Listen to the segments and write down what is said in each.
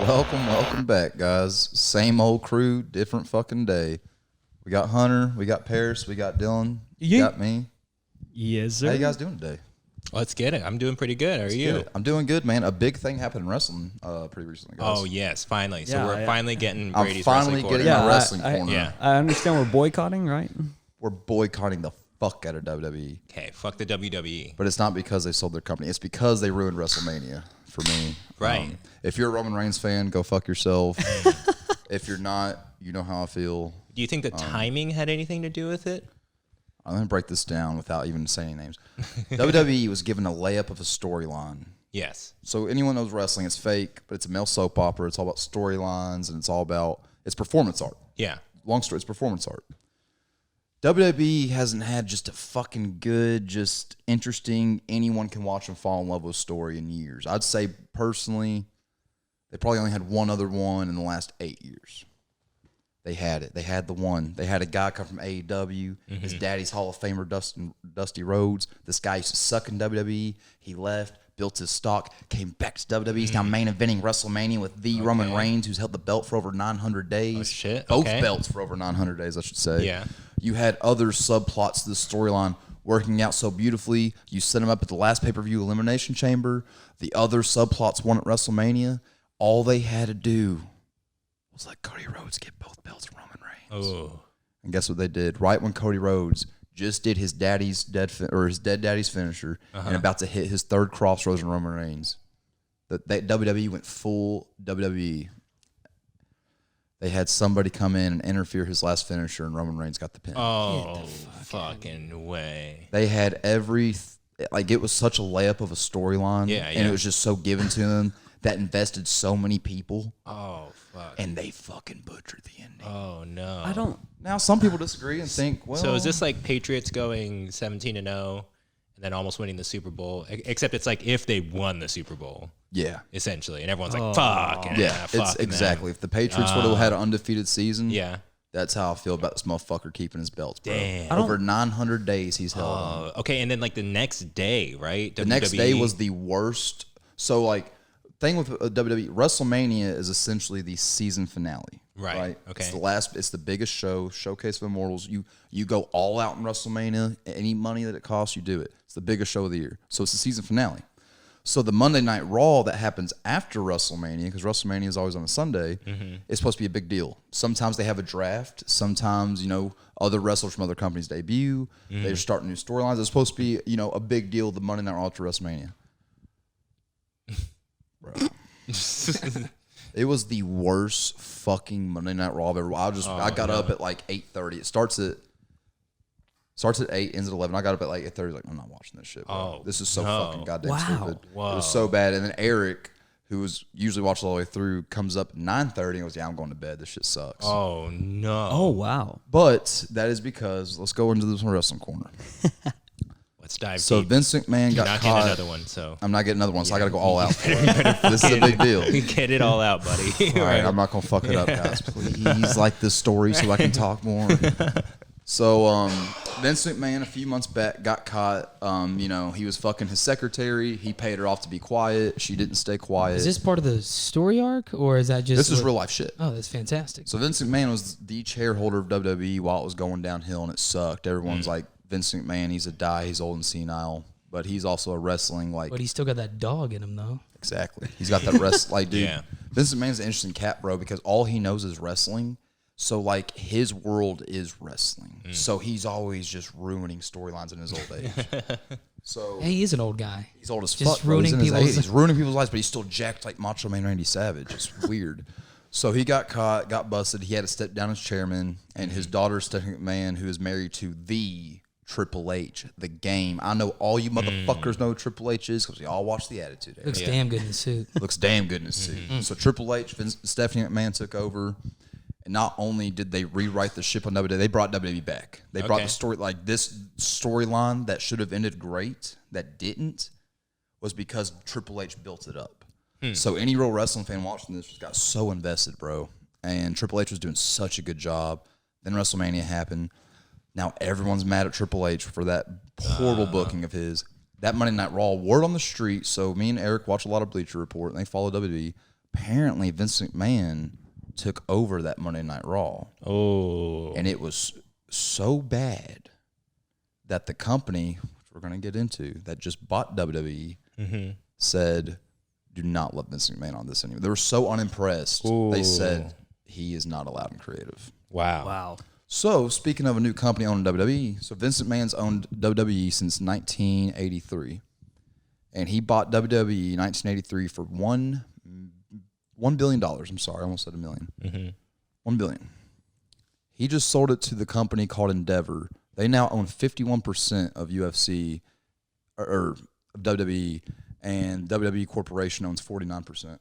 Welcome back, guys. Same old crew, different fucking day. We got Hunter, we got Paris, we got Dylan, you got me. Yes, sir. How you guys doing today? Let's get it. I'm doing pretty good. How are you? I'm doing good, man. A big thing happened in wrestling pretty recently, guys. Oh, yes, finally. So Yeah, we're finally getting I'm Brady's finally wrestling getting corner. my wrestling corner. Yeah. I understand we're boycotting, right? We're boycotting the fuck out of WWE. Okay, fuck the WWE. But it's not because they sold their company. It's because they ruined WrestleMania for me. Right. If you're a Roman Reigns fan, go fuck yourself. If you're not, you know how I feel. Do you think the timing had anything to do with it? I'm going to break this down without even saying names. WWE was given a layup of a storyline. Yes. So anyone knows wrestling, it's fake, but it's a male soap opera. It's all about storylines, and it's performance art. Yeah. Long story, it's performance art. WWE hasn't had just a fucking good, just interesting, anyone can watch and fall in love with story in years. I'd say personally, they probably only had one other one in the last 8 years. They had it. They had the one. They had a guy come from AEW. His daddy's Hall of Famer, Dusty Rhodes. This guy used to suck in WWE. He left, built his stock, came back to WWE. He's now main eventing WrestleMania with Roman Reigns, who's held the belt for over 900 days. Oh, shit. Both Okay. belts for over 900 days, I should say. Yeah. You had other subplots to the storyline working out so beautifully. You set them up at the last pay-per-view Elimination Chamber. The other subplots won at WrestleMania. All they had to do was let Cody Rhodes get both belts from Roman Reigns. Oh. And guess what they did? Right when Cody Rhodes just did his dead daddy's finisher and about to hit his third crossroads in Roman Reigns, that WWE went full WWE. They had somebody come in and interfere his last finisher, and Roman Reigns got the pin. Oh, fucking way. They had it was such a layup of a storyline, and it was just so given to them that invested so many people. Oh, fuck. And they fucking butchered the ending. Oh, no. I don't. Now, some people disagree and think, well... So is this like Patriots going 17-0 and then almost winning the Super Bowl? Except it's like if they won the Super Bowl. Yeah. Essentially. And everyone's like, fuck. It's exactly. If the Patriots would have had an undefeated season... Yeah. That's how I feel about this motherfucker keeping his belts, bro. Damn. Over 900 days he's held them. Okay, and then like the next day, right? The next day was the worst. So, like, thing with WWE, WrestleMania is essentially the season finale. Right. Okay. It's the biggest show, Showcase of Immortals. You go all out in WrestleMania. Any money that it costs, you do it. It's the biggest show of the year. So it's the season finale. So the Monday Night Raw that happens after WrestleMania, because WrestleMania is always on a Sunday, is supposed to be a big deal. Sometimes they have a draft. Sometimes, other wrestlers from other companies debut. They're starting new storylines. It's supposed to be, a big deal, the Monday Night Raw to WrestleMania. Bro. It was the worst fucking Monday Night Raw I've ever. I got up at like 8:30. It starts at 8, ends at 11. I got up at like 8:30. Like, I'm not watching this shit, bro. Oh, this is so fucking goddamn stupid. Whoa. It was so bad. And then Eric, who was usually watching all the way through, comes up at 9:30 and goes, "Yeah, I'm going to bed. This shit sucks." Oh no. Oh, wow. But that is because let's go into this wrestling corner. Let's dive So deep. Vince McMahon got Not caught. getting another one, so I'm not getting another one, so I got to go all out for it. This is a big deal. get it all out, buddy. All right, I'm not gonna fuck it up, guys. Please like this story so I can talk more. So, Vince McMahon a few months back got caught. He was fucking his secretary. He paid her off to be quiet. She didn't stay quiet. Is this part of the story arc, or is that just... This is real life shit. Oh, that's fantastic. So Vince McMahon was the chairholder of WWE while it was going downhill, and it sucked. Everyone's like, Vince McMahon, he's he's old and senile, but he's also a wrestling But he's still got that dog in him, though. Exactly. He's got that dude. Yeah. Vince McMahon's an interesting cat, bro, because all he knows is wrestling. So, his world is wrestling. So he's always just ruining storylines in his old age. So Hey, he is an old guy. he's old as just fuck, bro. He's in his people's- 80s. He's ruining people's lives, but he's still jacked like Macho Man Randy Savage. It's weird. So he got caught, got busted. He had to step down as chairman, and his daughter, Stephanie McMahon, who is married to the Triple H, the Game. I know all you motherfuckers know who Triple H is because we all watch the Attitude Era. Looks damn good in the suit. Looks damn good in his suit. So Triple H, Stephanie McMahon took over, and not only did they rewrite the ship on WWE, they brought WWE back. They brought the story, this storyline that should have ended great, that didn't, was because Triple H built it up. So any real wrestling fan watching this just got so invested, bro. And Triple H was doing such a good job. Then WrestleMania happened. Now everyone's mad at Triple H for that horrible booking of his. That Monday Night Raw, word on the street. So me and Eric watch a lot of Bleacher Report, and they follow WWE. apparently Vince McMahon took over that Monday Night Raw. Oh. And it was so bad that the company, which we're going to get into, that just bought WWE, said, do not let Vince McMahon on this anymore. They were so unimpressed. Ooh. They said he is not allowed in creative. Wow. Wow. So, speaking of a new company owning WWE, so Vince McMahon's owned WWE since 1983. And he bought WWE in 1983 for $1 billion. I'm sorry, I almost said $1 million. $1 billion. He just sold it to the company called Endeavor. They now own 51% of UFC or of WWE, and WWE Corporation owns 49%.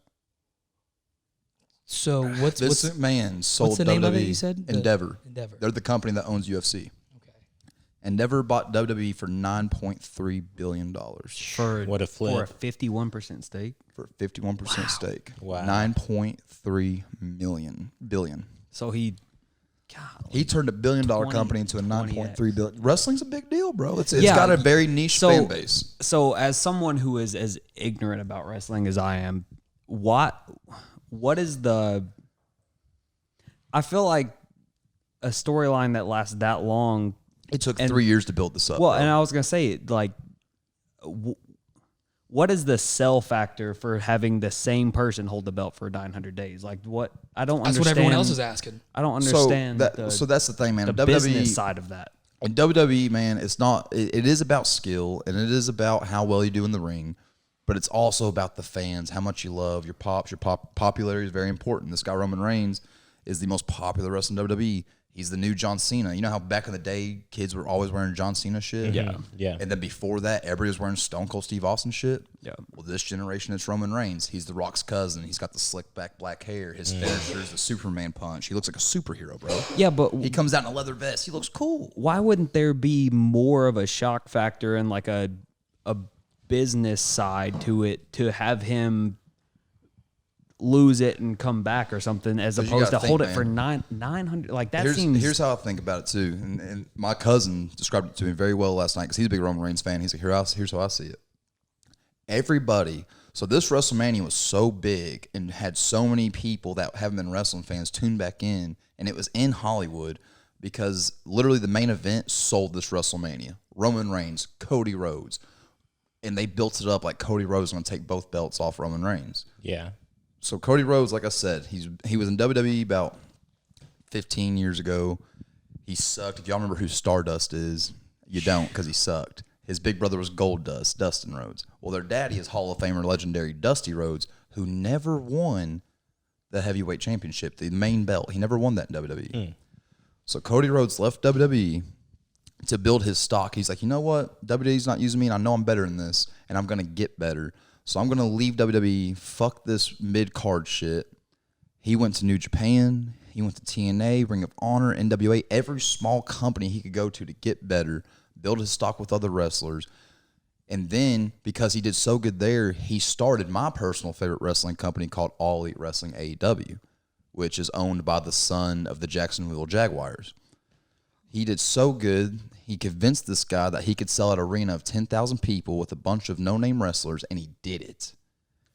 So Vince McMahon sold what's the WWE. name of it? You said Endeavor. Endeavor. They're the company that owns UFC. Okay. Endeavor bought WWE for $9.3 billion For What a flip. For a 51% stake. for a 51% stake. Wow. 9.3 billion. So he He turned $1 billion 20 company into a 9.3 billion. Wrestling's a big deal, bro. It's Yeah. got a very niche So- fan base. So, as someone who is as ignorant about wrestling as I am, what is the? I feel like a storyline that lasts that long. It took And- 3 years to build this up. Well, bro. and I was gonna say, like, what is the sell factor for having the same person hold the belt for 900 days? Like, what? I don't That's understand. what everyone else is asking. I don't understand so that's the thing, man. the WWE, business side of that. And WWE, man, it's not. It is about skill, and it is about how well you do in the ring, but it's also about the fans, how much you love your pops. Your popularity is very important. This guy Roman Reigns is the most popular wrestler in WWE. He's the new John Cena. You know how back in the day, kids were always wearing John Cena shit? Yeah. Yeah. And then before that, everybody was wearing Stone Cold Steve Austin shit? Yeah. Well, this generation, it's Roman Reigns. He's The Rock's cousin. He's got the slick back black hair. His finisher is the Superman punch. He looks like a superhero, bro. Yeah, but He comes out in a leather vest. He looks cool. why wouldn't there be more of a shock factor and like a business side to it to have him lose it and come back or something as 'Cause you opposed to gotta think, hold it man. for 900? Like that seems. Here's how I think about it too, and my cousin described it to me very well last night because he's a big Roman Reigns fan. He's like, here's how I see it. Everybody, so this WrestleMania was so big and had so many people that haven't been wrestling fans tune back in, and it was in Hollywood because literally the main event sold this WrestleMania. Roman Reigns, Cody Rhodes, and they built it up like Cody Rhodes was going to take both belts off Roman Reigns. Yeah. So Cody Rhodes, like I said, he was in WWE about 15 years ago. He sucked. If y'all remember who Stardust is, you don't because he sucked. His big brother was Goldust, Dustin Rhodes. Well, their daddy is Hall of Famer legendary Dusty Rhodes, who never won the heavyweight championship, the main belt. He never won that in WWE. So Cody Rhodes left WWE to build his stock. He's like, you know what? WWE's not using me, and I know I'm better than this, and I'm going to get better. So I'm going to leave WWE, fuck this mid-card shit. He went to New Japan. He went to TNA, Ring of Honor, NWA, every small company he could go to get better, build his stock with other wrestlers. And then, because he did so good there, he started my personal favorite wrestling company called All Elite Wrestling AEW, which is owned by the son of the Jacksonville Jaguars. He did so good, he convinced this guy that he could sell an arena of 10,000 people with a bunch of no-name wrestlers, and he did it.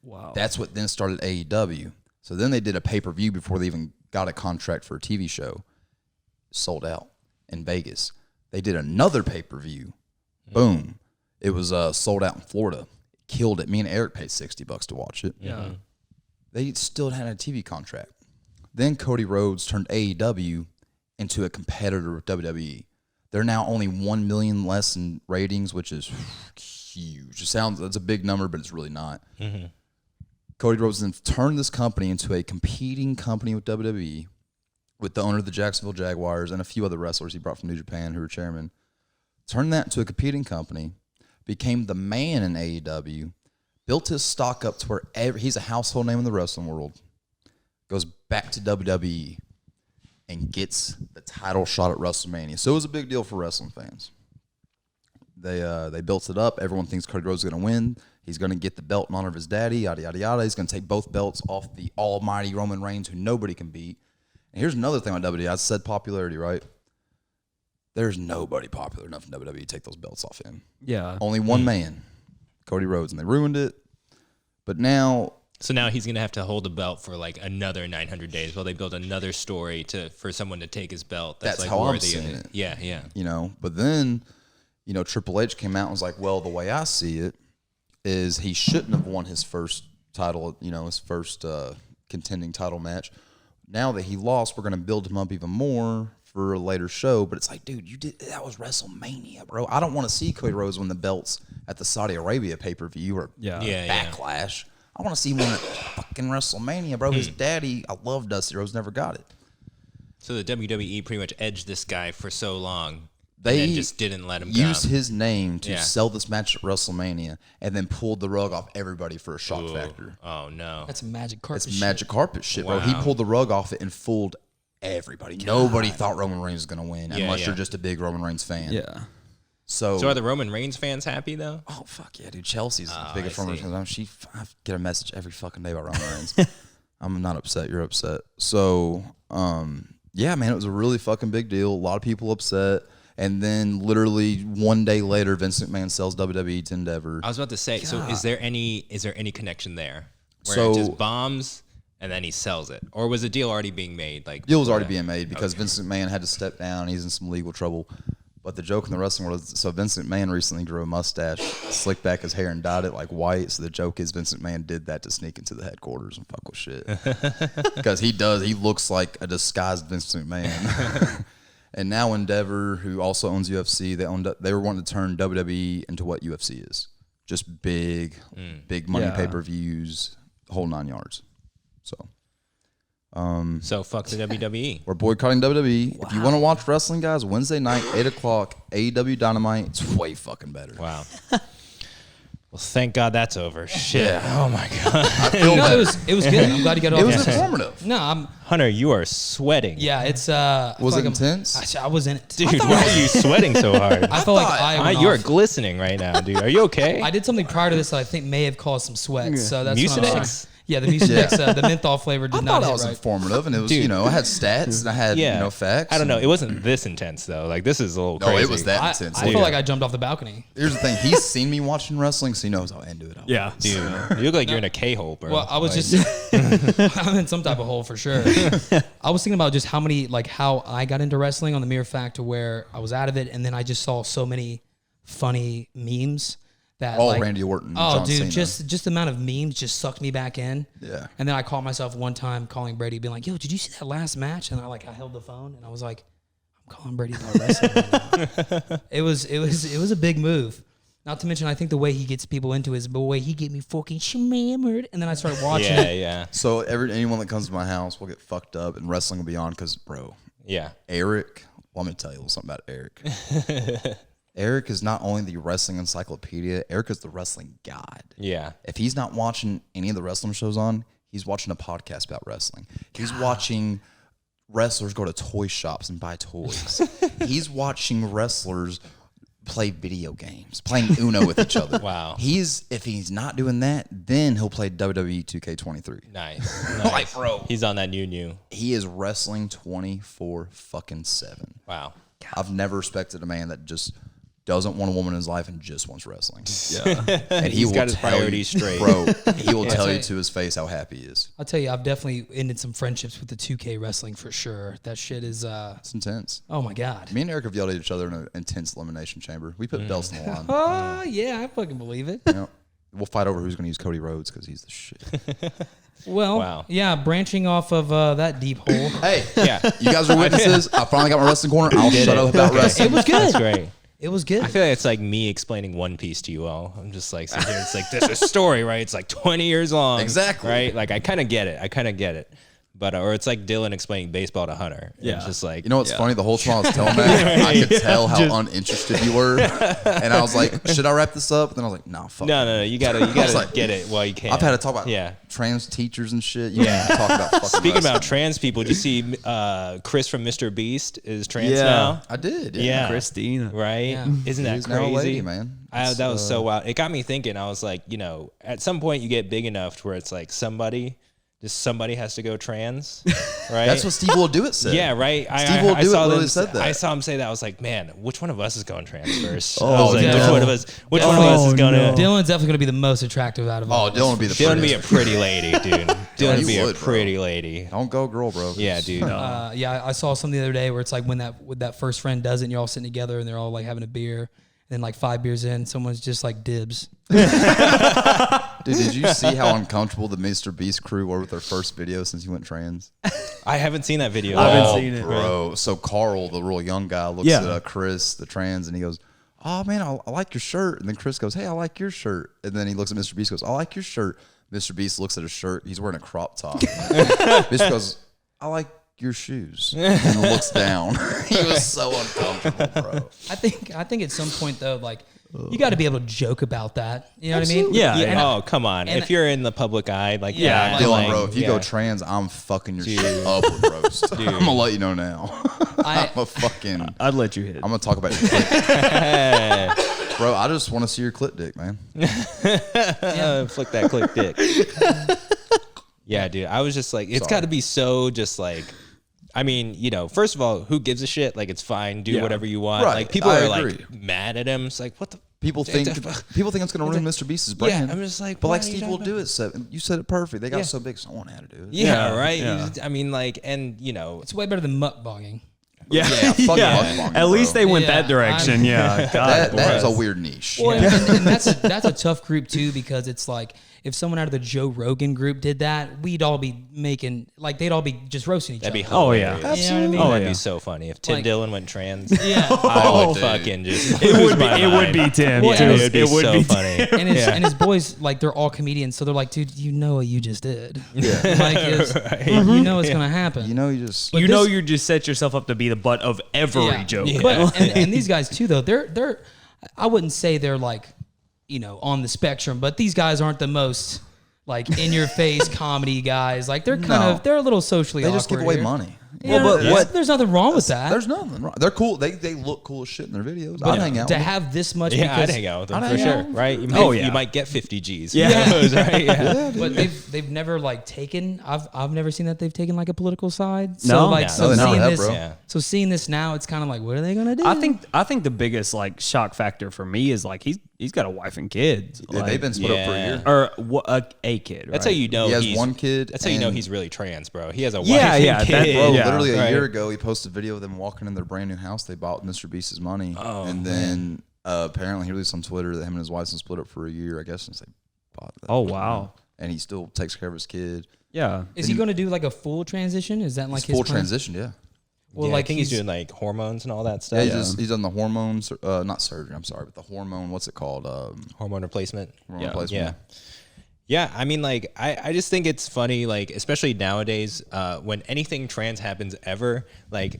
Wow. That's what then started AEW. So then they did a pay-per-view before they even got a contract for a TV show. Sold out in Vegas. They did another pay-per-view. Boom. It was sold out in Florida. Killed it. Me and Eric paid $60 to watch it. Yeah. They still had a TV contract. Then Cody Rhodes turned AEW into a competitor with WWE. They're now only 1 million less in ratings, which is huge. That's a big number, but it's really not. Cody Rhodes then turned this company into a competing company with WWE, with the owner of the Jacksonville Jaguars and a few other wrestlers he brought from New Japan who were chairman. Turned that into a competing company, became the man in AEW, built his stock up to where he's a household name in the wrestling world, goes back to WWE, and gets the title shot at WrestleMania. So it was a big deal for wrestling fans. They built it up. Everyone thinks Cody Rhodes is going to win. He's going to get the belt in honor of his daddy, yada, yada, yada. He's going to take both belts off the almighty Roman Reigns, who nobody can beat. And here's another thing about WWE. I said popularity, right? There's nobody popular enough in WWE to take those belts off him. Yeah. Only one man, Cody Rhodes, and they ruined it. But now So now he's gonna have to hold the belt for like another 900 days while they build another story for someone to take his belt. That's like how I'm worthy of seeing it. it. Yeah, yeah. You know, but then, you know, Triple H came out and was like, well, the way I see it is he shouldn't have won his first title, you know, his first contending title match. Now that he lost, we're going to build him up even more for a later show. But it's like, dude, that was WrestleMania, bro. I don't want to see Cody Rhodes win the belts at the Saudi Arabia pay-per-view or Backlash. I want to see him win at fucking WrestleMania, bro. His daddy, I love Dusty Rhodes, never got it. So the WWE pretty much edged this guy for so long. They and just didn't let him use come. his name to sell this match at WrestleMania and then pulled the rug off everybody for a shock factor. Oh, no. That's magic carpet That's shit. magic carpet shit, bro. Wow. He pulled the rug off it and fooled everybody. Nobody thought Roman Reigns was going to win unless yeah. you're just a big Roman Reigns fan. Yeah. So So are the Roman Reigns fans happy, though? oh, fuck yeah, dude. Chelsea's the I biggest Roman see. Reigns. I get a message every fucking day about Roman Reigns. I'm not upset. You're upset. So, yeah, man, it was a really fucking big deal. A lot of people upset. And then literally one day later, Vince McMahon sells WWE to Endeavor. I was about to say, so is there any connection there? Where So- it just bombs and then he sells it? Or was the deal already being made? Like Deal was already being made because Vince McMahon had to step down. He's in some legal trouble. But the joke in the wrestling world is, so Vince McMahon recently grew a mustache, slicked back his hair, and dyed it like white. So the joke is Vince McMahon did that to sneak into the headquarters and fuck with shit. Because he looks like a disguised Vince McMahon. And now Endeavor, who also owns UFC, they were wanting to turn WWE into what UFC is. Just big money pay-per-views, whole 9 yards. So fuck the WWE. We're boycotting WWE. Wow. If you want to watch wrestling, guys, Wednesday night, 8 o'clock, AEW Dynamite. It's way fucking better. Wow. Well, thank God that's over. Shit. Yeah. Oh my God. No, it was good. I'm glad you got it off. It was your chest. informative. No, Hunter, you are sweating. yeah, it's Was it intense? I was in it. Dude, why are you sweating so hard? I felt like I went You are off. glistening right now, dude. Are you okay? I did something prior to this that I think may have caused some sweat. So that's what I'm Mucinex? saying. Yeah, the Mucinex, the menthol flavor did I not thought hit that was right. informative, and it was, Dude. I had stats, and I had, facts. I don't know. It wasn't this intense, though. Like, this is a little No, crazy. it was that I intense. feel like I jumped off the balcony. Here's the thing. He's seen me watching wrestling, so he knows how into it I was. Yeah. Dude, you look like you're in a K-hole, bro. Well, I was Like, just I'm in some type of hole for sure. I was thinking about just how I got into wrestling on the mere fact to where I was out of it, and then I just saw so many funny memes that Randy Orton. Oh, John dude, Cena. just the amount of memes just sucked me back in. Yeah. And then I caught myself one time calling Brady, being like, "Yo, did you see that last match?" And I held the phone and I was like, "I'm calling Brady about wrestling." Right now. It was a big move. Not to mention, I think the way he gets people into his, the way he get me fucking shammered, and then I started watching it. yeah. So anyone that comes to my house will get fucked up, and wrestling will be on because, bro, Yeah. Eric, let me tell you a little something about Eric. Eric is not only the wrestling encyclopedia, Eric is the wrestling god. Yeah. If he's not watching any of the wrestling shows on, he's watching a podcast about wrestling. He's watching wrestlers go to toy shops and buy toys. He's watching wrestlers play video games, playing Uno with each other. Wow. If he's not doing that, then he'll play WWE 2K23. Nice. Like, bro. He's on that new. He is wrestling 24/7. Wow. I've never respected a man that just doesn't want a woman in his life and just wants wrestling. Yeah. And He's will got his tell priorities you, straight. bro. He will tell I'll you tell to his face how happy he is. I'll tell you, I've definitely ended some friendships with the 2K wrestling for sure. That shit is, It's intense. oh my God. Me and Eric have yelled at each other in an intense elimination chamber. We put belts on the line. Oh, yeah, I fucking believe it. You know, we'll fight over who's going to use Cody Rhodes because he's the shit. Well, Wow. yeah, branching off of that deep hole. Hey, Yeah. you guys are witnesses. I finally got my wrestling corner. I'll shut up about wrestling. It was good. That's great. It was good. I feel like it's like me explaining One Piece to you all. I'm just like sitting here. It's like this is a story, right? It's like 20 years long. Exactly. Right? Like I kind of get it. But or it's like Dylan explaining baseball to Hunter. Yeah. It's just like You know what's funny? The whole time I was telling that, I could tell how uninterested you were. And I was like, should I wrap this up? And then I was like, nah, fuck. No, you gotta like, get it while you can. I've had to talk about Yeah. trans teachers and shit. You yeah. talk about fucking Speaking wrestling. about trans people, did you see Chris from Mr. Beast is trans Yeah. now? I did. Yeah. Christina. Right? Yeah. Isn't that He's crazy? now a lady, man. That was so wild. It got me thinking. I was like, at some point you get big enough to where it's like somebody Just somebody has to go trans, right? That's what Steve will do it said. Yeah, right. Steve will do it. Literally said that. I saw him say that. I was like, man, which one of us is going trans first? Oh, I was like, yeah. which one of us? Which one of us is going to? Dylan's definitely going to be the most attractive out of all. Oh, Dylan would be the Dylan would be a prettiest. pretty lady, dude. Dylan would be a would, bro. pretty lady. Don't go girl, bro. Yeah, dude. Yeah, I saw something the other day where it's like when that first friend does it, and you're all sitting together and they're all like having a beer, and then like 5 beers in, someone's just like dibs. Dude, did you see how uncomfortable the Mr. Beast crew were with their first video since he went trans? I haven't seen that video. I haven't Oh, seen it. bro. So Carl, the real young guy, looks Yeah. at Chris, the trans, and he goes, "Oh man, I like your shirt." And then Chris goes, "Hey, I like your shirt." And then he looks at Mr. Beast, goes, "I like your shirt." Mr. Beast looks at his shirt. He's wearing a crop top. Beast goes, "I like your shoes," and looks down. He was so uncomfortable, bro. I think at some point though, like you got to be able to joke about that. You know what I mean? Yeah, And Oh, come on. and- If you're in the public eye, like, Yeah, yeah. Dylan, like, bro, if you yeah. go trans, I'm fucking your shit up with roast. I'm gonna let you know now. I'm a fucking. I'd let you hit. I'm gonna talk about your clit. Bro, I just want to see your clit dick, man. Flick that click dick. Yeah, dude. I was just like, it's got to be so just like, I mean, you know, first of all, who gives a shit? Like, it's fine. Do Yeah. whatever you want. Right. Like, people I are agree. like mad at him. It's like, what the? People think it's gonna ruin Mr. Beast's brand. I'm just like, but why like are you Steve will talking do it. So you said it perfect. They got Yeah. so big, someone had to do it. Yeah, Yeah, right. yeah. You just- I mean, like, and you know, it's way better than mukbanging. Yeah, fuck yeah. mukbang, At least bro. they went Yeah, that direction. Yeah, God, That is a bless. weird niche. Well, and that's a tough group too, because it's like if someone out of the Joe Rogan group did that, we'd all be making like they'd all be just roasting each that'd be other. Oh, yeah. hilarious. You know what I mean? Oh, That'd yeah. be so funny if Tim Like- Dillon went trans. Yeah. I would dude. fucking just. It lose would be. my It would mind. be Tim. Well, too. Yeah, it would be would so be funny. and his boys, like they're all comedians, so they're like, dude, you know what you just did. Yeah. Like, you know it's gonna happen. You know, you just. You But know, this- you just set yourself up to be the butt of every Yeah. joke. But and these guys too, though, they're I wouldn't say they're like, you know, on the spectrum, but these guys aren't the most like in your face comedy guys. Like they're kind No. of they're a little socially They awkward just give away here. money. Yeah, but what- there's nothing wrong with that. There's nothing wrong. They're cool. They look cool as shit in their videos. I'd hang out. To with them. have this much, Yeah, I'd because, hang out with them I'd for hang sure. out. Right? You might, Oh, yeah. You might get 50 G's. Yeah. Who knows, right? Yeah. but they've never like taken. I've never seen that they've taken like a political side. So No. like No, so they never seeing have, this, bro. Yeah. so seeing this now, it's kind of like, what are they gonna do? I think the biggest like shock factor for me is like he's got a wife and kids. Yeah, Like, they've been split up for a Yeah. year. or a kid. That's right? how you know He has he's one kid. That's how you know and- he's really trans, bro. He has a wife Yeah, and yeah, that- kid. Bro, Yeah. literally a Right. year ago, he posted a video of them walking in their brand new house they bought with Mr. Beast's money. Oh, and then apparently he released on Twitter that him and his wife have split up for a year, I guess, since they bought that. Oh, wow. And he still takes care of his kid. Yeah. Is he going to do like a full transition? Is that like It's his full plan? transition, yeah. Well, Yeah, like I think he's doing like hormones and all that Yeah, stuff. he's done the hormones, not surgery, I'm sorry, but the hormone, what's it called? Hormone replacement. Hormone Yeah. replacement. Yeah. Yeah, I mean, like, I just think it's funny, like, especially nowadays, when anything trans happens ever, like,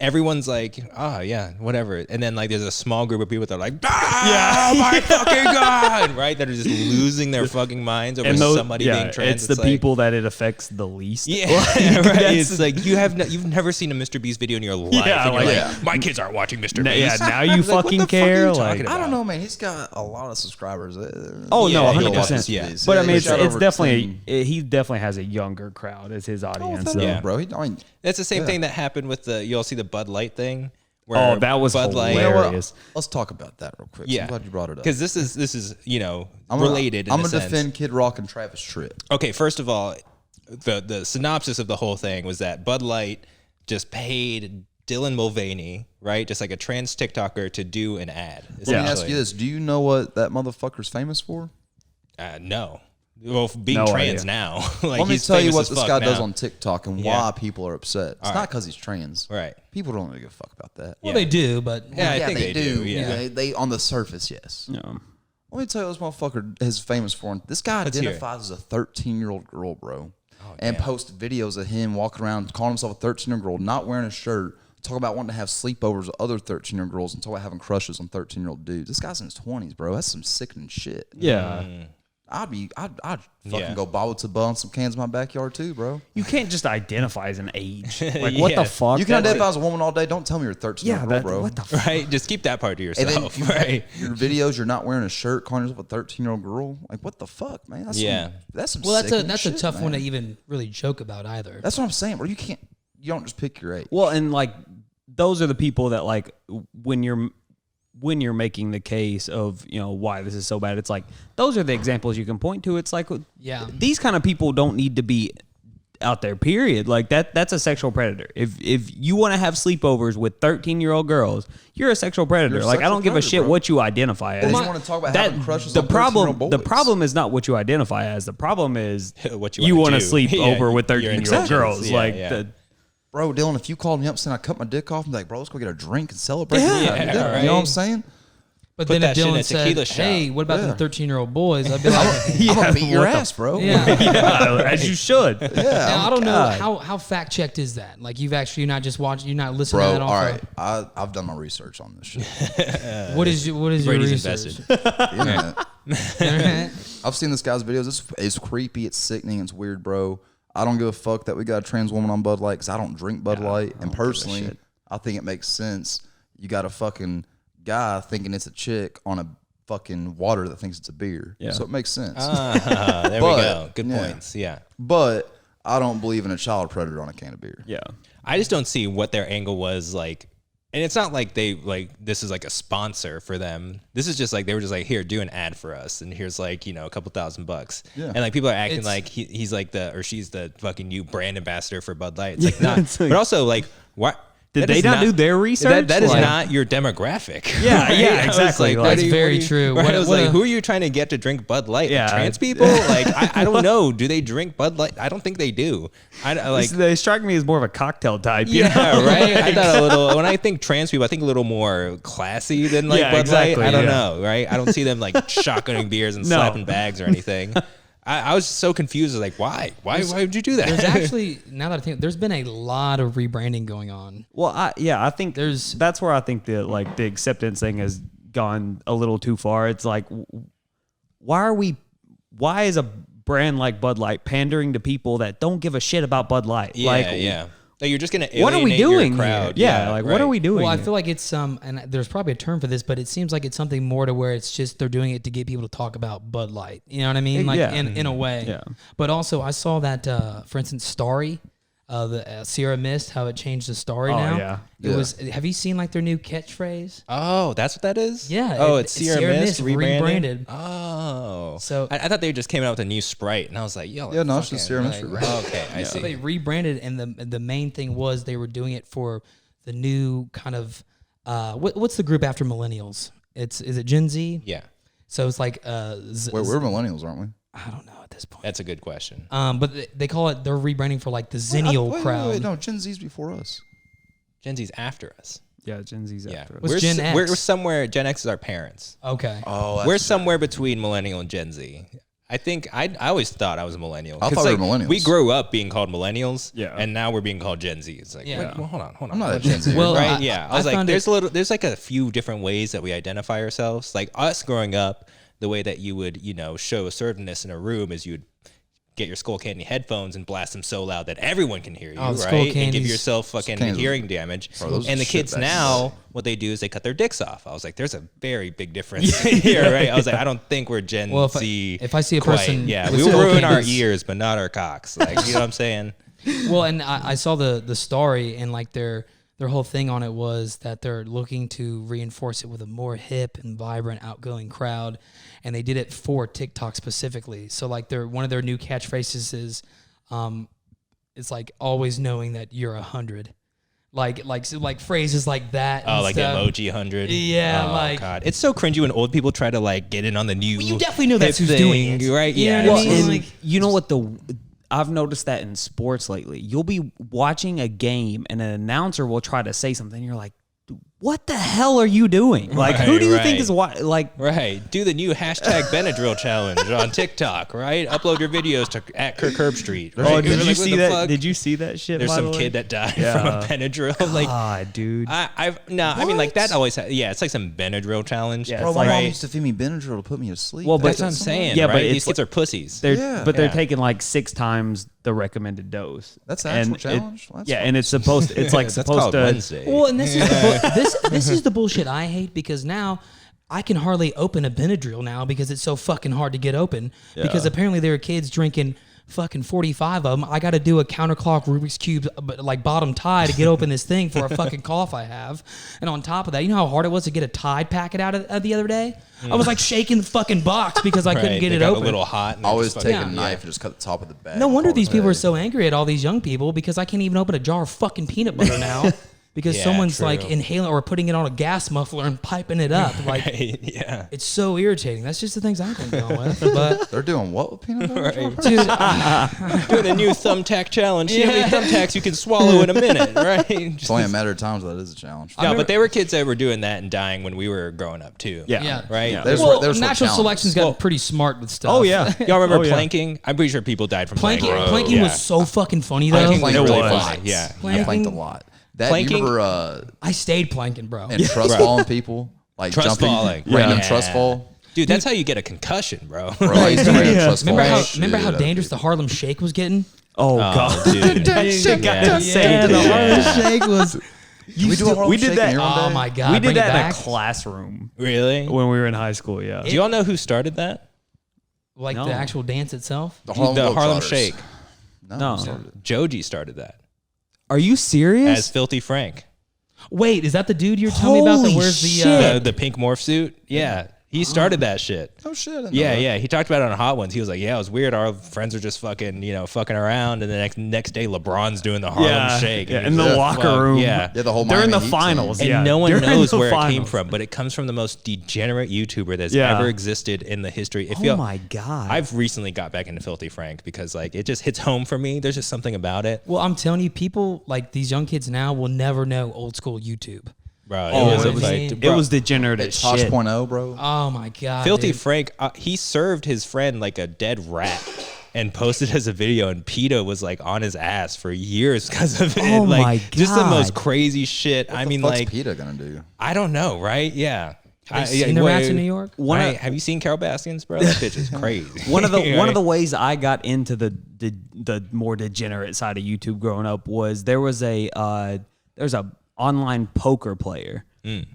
everyone's like, oh, yeah, whatever. And then, like, there's a small group of people that are like, oh, my fucking God, right? That are just losing their fucking minds over somebody being trans. it's the like, people that it affects the least. Yeah, Like, right. that's- It's like you've never seen a Mr. Beast video in your life. Yeah, and you're like- like, my kids aren't watching Mr. yeah, Beast. now you It's like, what fucking the fuck are you care. talking Like, about? I don't know, man. He's got a lot of subscribers. oh Yeah, no, he 100%. watches, yeah. But I mean, Shout it's over definitely 10. he definitely has a younger crowd as his audience. so. Yeah. bro. I mean, That's the same thing that happened with the. You'll see the Bud Light thing. Where Oh, that was Bud Light. you know what? hilarious. Let's talk about that real quick. Yeah, I'm glad you brought it up. because this is I'm related. Gonna, I'm in a gonna sense. defend Kid Rock and Travis Tritt. Okay, first of all, the synopsis of the whole thing was that Bud Light just paid Dylan Mulvaney, right, just like a trans TikToker, to do an ad. Let me ask you this: do you know what that motherfucker's famous for? No. Well, being No trans idea. now. Like, Let me he's tell you famous what as this fuck guy does now. on TikTok and Yeah. why people are upset. It's not because he's trans. Right. People don't really give a fuck about that. Well, they do, but Yeah, I think they do. Yeah. They on the surface, yes. Yeah. Let me tell you what this motherfucker is famous for. This guy Let's hear it. identifies as a 13-year-old girl, bro. And damn. posts videos of him walking around calling himself a 13-year-old girl, not wearing a shirt, talking about wanting to have sleepovers with other 13-year-old girls and talking about having crushes on 13-year-old dudes. This guy's in his 20s, bro. That's some sickening shit. Yeah. I'd fucking Yeah. go bobble to bun some cans in my backyard too, bro. You can't just identify as an age. Like, what Yeah. the fuck? You can identify as a woman all day. Don't tell me you're 13 Yeah, year old, bro. what the fuck? Right? Just keep that part to And then yourself. you Right? your videos, you're not wearing a shirt, calling yourself a 13-year-old girl. Like, what the fuck, man? That's some Well, that's sickening a shit, tough one to man. even really joke about either. That's what I'm saying, bro. You don't just pick your age. Well, and like those are the people that like when you're making the case of, you know, why this is so bad, it's like those are the examples you can point to. It's like these kind of people don't need to be out there, period. Like that's a sexual predator. If you want to have sleepovers with 13-year-old girls, you're a sexual predator. You're a like I don't sexual give a predator, shit bro. what you identify as. They just want to talk about having crushes on 13-year-old boys. The problem is not what you identify as. The problem is What you wanna want to do. sleep Yeah, over with your 13-year-old intentions. girls. Yeah, like yeah. Bro, Dylan, if you called me up saying I cut my dick off, I'm like, bro, let's go get a drink and celebrate. Yeah, right. You know what I'm saying? But Put then if that shit in Dylan a tequila said, shot. "Hey, what about Yeah. the 13-year-old boys?" I'd be like, I'm gonna beat your ass, bro. "Yeah." yeah, as you should. Now, I don't know God. how fact checked is that. Like you've actually not just watched, you're not listening Bro, to that all off. right. I've done my research on this shit. What is your Brady's research? invested. The internet. Internet? I've seen this guy's videos. It's creepy. It's sickening. It's weird, bro. I don't give a fuck that we got a trans woman on Bud Light because I don't drink Bud Light. And personally, I think it makes sense. You got a fucking guy thinking it's a chick on a fucking water that thinks it's a beer. Yeah. So it makes sense. There we go. Good yeah. points. Yeah. But I don't believe in a child predator on a can of beer. Yeah. I just don't see what their angle was like. And it's not like they like this is like a sponsor for them. This is just like they were just like, here, do an ad for us, and here's like, you know, a couple $1,000. Yeah. And like people are acting It's- like he's like the or she's the fucking new brand ambassador for Bud Light. It's like Yeah, not. it's like- But also like what Did that they is not do their research? That is Like- not your demographic. Yeah, right? yeah, I was exactly. what That's do you- very what do you- true. Right? What- I was what like, a- who are you trying to get to drink Bud Light? Yeah. Like, trans people? Like I don't know. Do they drink Bud Light? I don't think they do. I like. They strike me as more of a cocktail type. You Yeah, know? right. I thought a little. When I think trans people, I think a little more classy than like Yeah, Bud exactly, Light. I don't yeah. know, right? I don't see them like shotgunning beers and No. slapping bags or anything. I was so confused. Like, why? Why would you do that? There's actually, now that I think, there's been a lot of rebranding going on. Well, I think that's where I think the acceptance thing has gone a little too far. It's like, why is a brand like Bud Light pandering to people that don't give a shit about Bud Light? yeah, like, yeah. Like you're just gonna What are we alienate your doing crowd. here? Yeah, like what right. are we doing? Well, I here? feel like it's and there's probably a term for this, but it seems like it's something more to where it's just they're doing it to get people to talk about Bud Light. You know what I mean? Like Yeah. in a way. Yeah. But also, I saw that for instance, Starry, the Sierra Mist, how it changed the Starry Oh, now. yeah. It was. Have you seen like their new catchphrase? Oh, that's what that is. Yeah, Oh, it- it's Sierra Mist rebranded. Oh, So- I thought they just came out with a new Sprite, and I was like, yo, Yeah, no, it's just Sierra Mist, right? Okay, I So see. they rebranded, and the main thing was they were doing it for the new kind of what's the group after millennials? Is it Gen Z? Yeah, So it's like Wait, we're millennials, aren't we? I don't know at this point. that's a good question. But they call it, they're rebranding for like the Zennial crowd. Wait, no, Gen Z's before us. Gen Z's after us. yeah, Gen Z's Yeah, after us. What's Gen X? We're somewhere. Gen X is our parents. Okay. Oh, We're somewhere between millennial and Gen Z. I think I always thought I was a millennial. I 'Cause, thought we like, were millennials. We grew up being called millennials, Yeah. and now we're being called Gen Z. It's like, Yeah. wait, well, hold on. I'm not a Gen Z. Well, Right? I- Yeah. I I was like, found there's like a few different ways that we identify ourselves. Like us growing up, the way that you would, show assertiveness in a room is you'd get your Skull Candy headphones and blast them so loud that everyone can hear you, Oh, the Skull right? And give Candies. yourself fucking Candies. hearing damage. Bro, those And the shit kids back in the now, day. what they do is they cut their dicks off. I was like, there's a very big difference here, right? I was like, I don't think we're Gen Well, Z. if I see a quite. person yeah, with we will Skull ruin our Candies- ears, but not our cocks. Like, you know what I'm saying? Well, and I saw the story, and like their whole thing on it was that they're looking to reinforce it with a more hip and vibrant, outgoing crowd, and they did it for TikTok specifically. So like one of their new catchphrases is, it's like always knowing that you're 100, like phrases like that. Oh, and like stuff. emoji 100. Yeah, oh, like- God, it's so cringy when old people try to like get in on the new. Well, you definitely know that's hip who's doing thing, it. right? You know Yeah, what I mean? And Like- you know what I've noticed that in sports lately. You'll be watching a game and an announcer will try to say something. And you're like, what the hell are you doing? Like, who do you think right. is like? Right. Do the new hashtag Benadryl challenge on TikTok, right? Upload your videos to @KirkHerbStreet. Right? Oh, did You're you like, what see the that? fuck? Did you see that shit? There's by some the way? kid that died Yeah. from a Benadryl. Like, God, dude. I mean, like that always. It's like some Benadryl challenge. Yeah, Bro, it's my like- mom right. used to feed me Benadryl to put me to sleep. Well, but- That's what I'm saying. Yeah, right? but These it's kids are pussies. They're Yeah. but they're Yeah. taking like 6 times the recommended dose. That's the actual And challenge? Well, that's yeah, fine. and it's supposed. It's like That's supposed called to. Wednesday. Well, and this is this is the bullshit I hate because now I can hardly open a Benadryl now because it's so fucking hard to get open. Because apparently there are kids drinking fucking 45 of them. I got to do a counterclock Rubik's Cube like bottom tie to get open this thing for a fucking cough I have. And on top of that, you know how hard it was to get a Tide packet out of the other day? I was like shaking the fucking box because I couldn't Right, get they it got open. a little hot. And I they're always just take fucking- a knife and just cut the top of the bag. No wonder and call these it a people are day. so angry at all these young people because I can't even open a jar of fucking peanut butter now because Yeah, someone's true. like inhaling or putting it on a gas muffler and piping it up. Like Right, yeah. it's so irritating. That's just the things I've been dealing with. But They're doing what with peanut butter? Right. dude, Doing the new thumbtack challenge. See how many thumbtacks you can swallow in a minute, right? It's only a matter of time, so that is a challenge. No, but there were kids that were doing that and dying when we were growing up too. Yeah. Yeah. Right? Yeah. There's well, there's natural challenges. selection's gotten pretty smart with stuff. Oh yeah. Y'all remember Oh, yeah. planking? I'm pretty sure people died from planking. Planking Yeah. was so fucking funny though. Planking Planking was really really fun. funny. Yeah. I planked a Planking- lot. That Planking- you remember I stayed planking, bro. and trust falling people like Trust jumping falling. random Yeah. trust fall. Dude, that's how you get a concussion, bro. Bro, I used to random Yeah. trust Remember fall. how remember how Shit, dangerous the Harlem Shake was getting? Oh god. dude. That shit got Yeah. insane. the Harlem Shake was. we do a Harlem we did Shake that- in your own Oh day? my god! We did bring it that in a back. classroom Really? when we were in high school. Yeah. Do y'all know who started that? Like No. the actual dance itself. The The Harlem Globetrotters. Shake. No. who started it? Joji started that Are you serious? as Filthy Frank. Wait, is that the dude you're telling me about that Holy wears the? shit. The pink morph suit. Yeah. He started that shit. Oh shit! I didn't Yeah, know that. yeah. He talked about it on Hot Ones. He was like, "Yeah, it was weird. Our friends are just fucking, fucking around." And the next day, LeBron's doing the Harlem Shake. Yeah, And in he was the like, locker "Fuck." room. Yeah. Yeah, the whole during Miami the Heat finals. team. And Yeah, no one during knows the where it came finals. from, but it comes from the most degenerate YouTuber that's Yeah. ever existed in the history. Oh my god. I've recently got back into Filthy Frank because like it just hits home for me. There's just something about it, Well, I'm telling you, people like these young kids now will never know old school YouTube. bro. Oh, was it a was- fight. it Bro, was degenerate as It's shit. Tosh.0, bro. Oh my god, Filthy dude. Frank. He served his friend like a dead rat. And posted as a video, and PETA was like on his ass for years because of it. Oh like my just the most God. crazy shit. I mean, What's like PETA gonna do? I don't know, right? Yeah. Have you seen the rats in New York? Have you seen Carol Baskins, bro? That bitch is crazy. One of the ways I got into the more degenerate side of YouTube growing up was there's a online poker player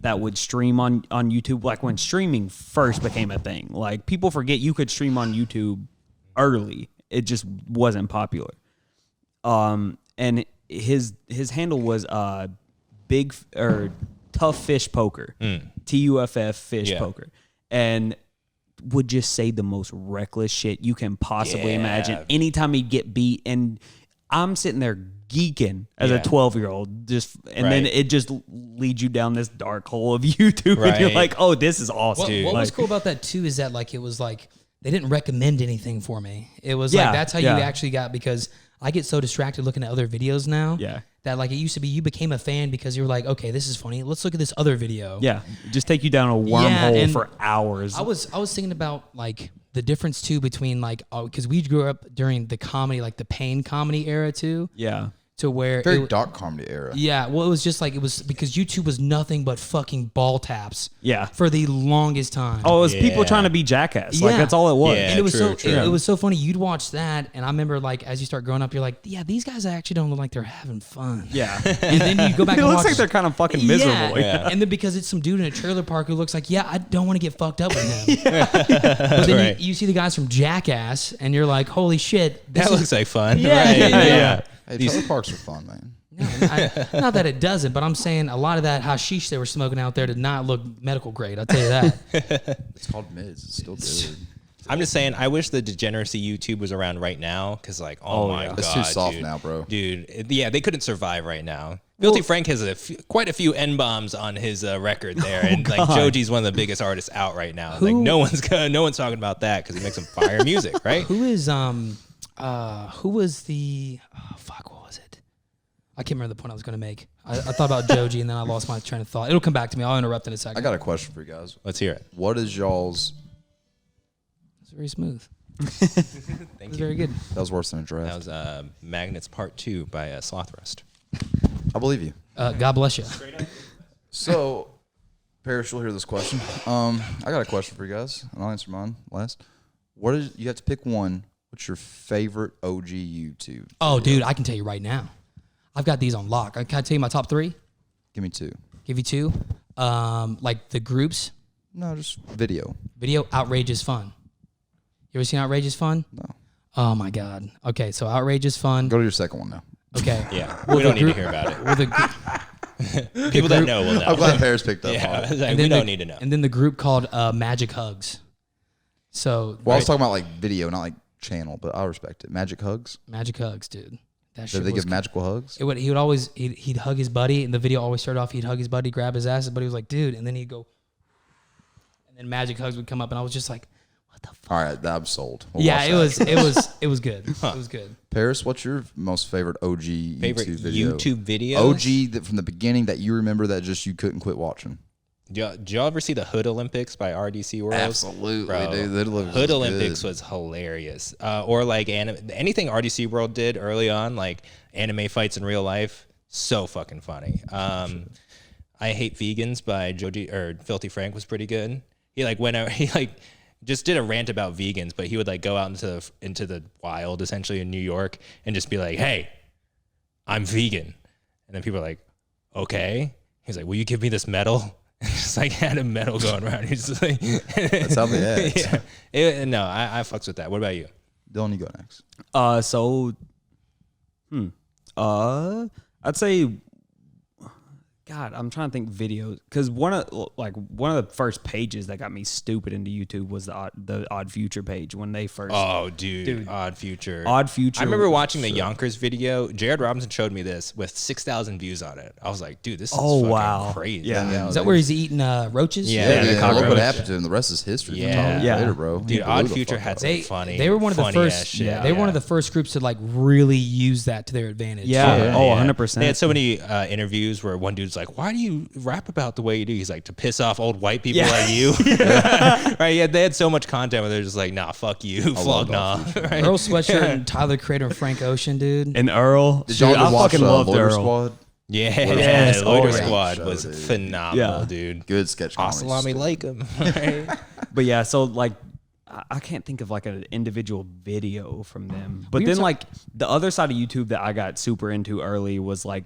that would stream on YouTube, like when streaming first became a thing. Like people forget you could stream on YouTube early. It just wasn't popular. And his handle was big or tough fish poker, TUFF fish Yeah. poker, and would just say the most reckless shit you can possibly Yeah. imagine. Anytime he'd get beat, and I'm sitting there geeking as a Yeah. 12-year-old, and then Right. it just leads you down this dark hole of YouTube, and you're Right. like, oh, this is awesome. What was Like, cool about that too is that like it was like they didn't recommend anything for me. It was Yeah, like that's how yeah. you actually got because I get so distracted looking at other videos now. Yeah. That like it used to be you became a fan because you were like, okay, this is funny. Let's look at this other video. Yeah, just take you down a wormhole and for hours. I was thinking about like the difference too between like because we grew up during the comedy like the pain comedy era too yeah. to where Very it, dark comedy era. yeah, well, it was just like it was because YouTube was nothing but fucking ball taps. Yeah. For the longest time. Oh, it was people Yeah. trying to be jackass. Like Yeah. that's all it was. Yeah. and it was true, so true. It was so funny. You'd watch that, and I remember like as you start growing up, you're like, yeah, these guys actually don't look like they're having fun. Yeah. And then you go back It and looks watch. like they're kind of fucking miserable. Yeah. Yeah. And then because it's some dude in a trailer park who looks like, yeah, I don't want to get fucked up with him. But then Right. you see the guys from Jackass, and you're like, holy shit, this That is, looks like fun. Yeah, right? yeah. Hey, trailer parks are fun, man. No, not that it doesn't, but I'm saying a lot of that hashish they were smoking out there did not look medical grade. I'll tell you that. It's called mids. It's still good. I'm just saying, I wish the degeneracy YouTube was around right now because, like, oh my yeah. god, It's too soft dude. now, bro. Dude, yeah, they couldn't survive right now. Filthy Frank has quite a few N-bombs on his record there, and like God. Joji's one of the biggest artists out right now. Like no one's talking about that because he makes some fire music, right? Who was the what was it? I can't remember the point I was going to make. I thought about Joji and then I lost my train of thought. It'll come back to me. I'll interrupt in a second. I got a question for you guys. Let's hear it. What is y'all's? It's very smooth. Thank It's you. very good. That was worse than a draft. That was Magnets Part 2 by Slothrust. I believe you. God bless you. So, Parrish will hear this question. I got a question for you guys, and I'll answer mine last. What is you have to pick one? What's your favorite OG YouTube? Oh, dude, I can tell you right now. I've got these on lock. Can I tell you my top 3? Give me 2. Give you 2. Like the groups. No, just video. Video, Outrageous Fun. You ever seen Outrageous Fun? No. Oh my God. Okay, so Outrageous Fun. Go to your second one now. Okay. Yeah, Well, we the don't need to group- hear about it. Well, the, People that know will know. I'm glad Paris picked up. Yeah, I on it. was like, and we then don't the- need to know. And then the group called Magic Hugs. So Well, I was talking about like video, not like channel, but I respect it. Magic hugs. Magic Hugs, dude. That shit Did they was give magical hugs? He would always he'd hug his buddy, and the video always started off. He'd hug his buddy, grab his ass. His buddy was like, "Dude," and then he'd go, and then Magic Hugs would come up, and I was just like, "What the fuck?" All right, I'm sold. We'll Yeah, watch it that. was good. It was good. Paris, what's your most favorite OG Favorite YouTube video? YouTube videos? OG that from the beginning that you remember that just you couldn't quit watching. Did y'all ever see the Hood Olympics by RDC World? Absolutely, Bro, dude. Hood Olympics was hilarious. Or like anything RDC World did early on, like anime fights in real life, so fucking funny. I Hate Vegans by Joji or Filthy Frank was pretty good. He like went out, he like just did a rant about vegans, but he would like go out into the wild essentially in New York and just be like, "Hey, I'm vegan," and then people are like, "Okay." He's like, "Will you give me this medal?" Just like had a medal going around. He's just like, That's how they act. yeah. No, I fucks with that. What about you? Dylan, you go next. I'd say, God, I'm trying to think videos because one of the first pages that got me stupid into YouTube was the Odd Future page when they first. Oh, dude, Odd Future. Odd Future. I remember watching the Yonkers video. Jared Robinson showed me this with 6,000 views on it. I was like, dude, this is fucking crazy. Yeah. Is that where he's eating roaches? Yeah. Yeah, the look what cockroach. happened to him. The rest is history. Yeah. Yeah. Later, bro. He Dude, blew Odd the Future fuck had up. some funny. They were one of the funny first. ass shit. They were one of the first groups to like really use that to their advantage. Yeah. Oh, 100%. They had so many interviews where one dude's like, "Why do you rap about the way you do?" He's like, "To piss off old white people like you." Right? Yeah. They had so much content where they're just like, "Nah, fuck you, flog nah." Right? Earl Sweatshirt and Tyler Creator and Frank Ocean, dude. And Earl. Did y'all Dude, I ever watch fucking loved Loiter Earl. Squad? Yeah, Yes. Loiter Oh, yeah. Squad Show, was dude. phenomenal, Yeah. dude. Good sketch comedy. Assalamu alaikum. Right? But yeah, so like I can't think of like an individual video from them. But We were then ta- like the other side of YouTube that I got super into early was like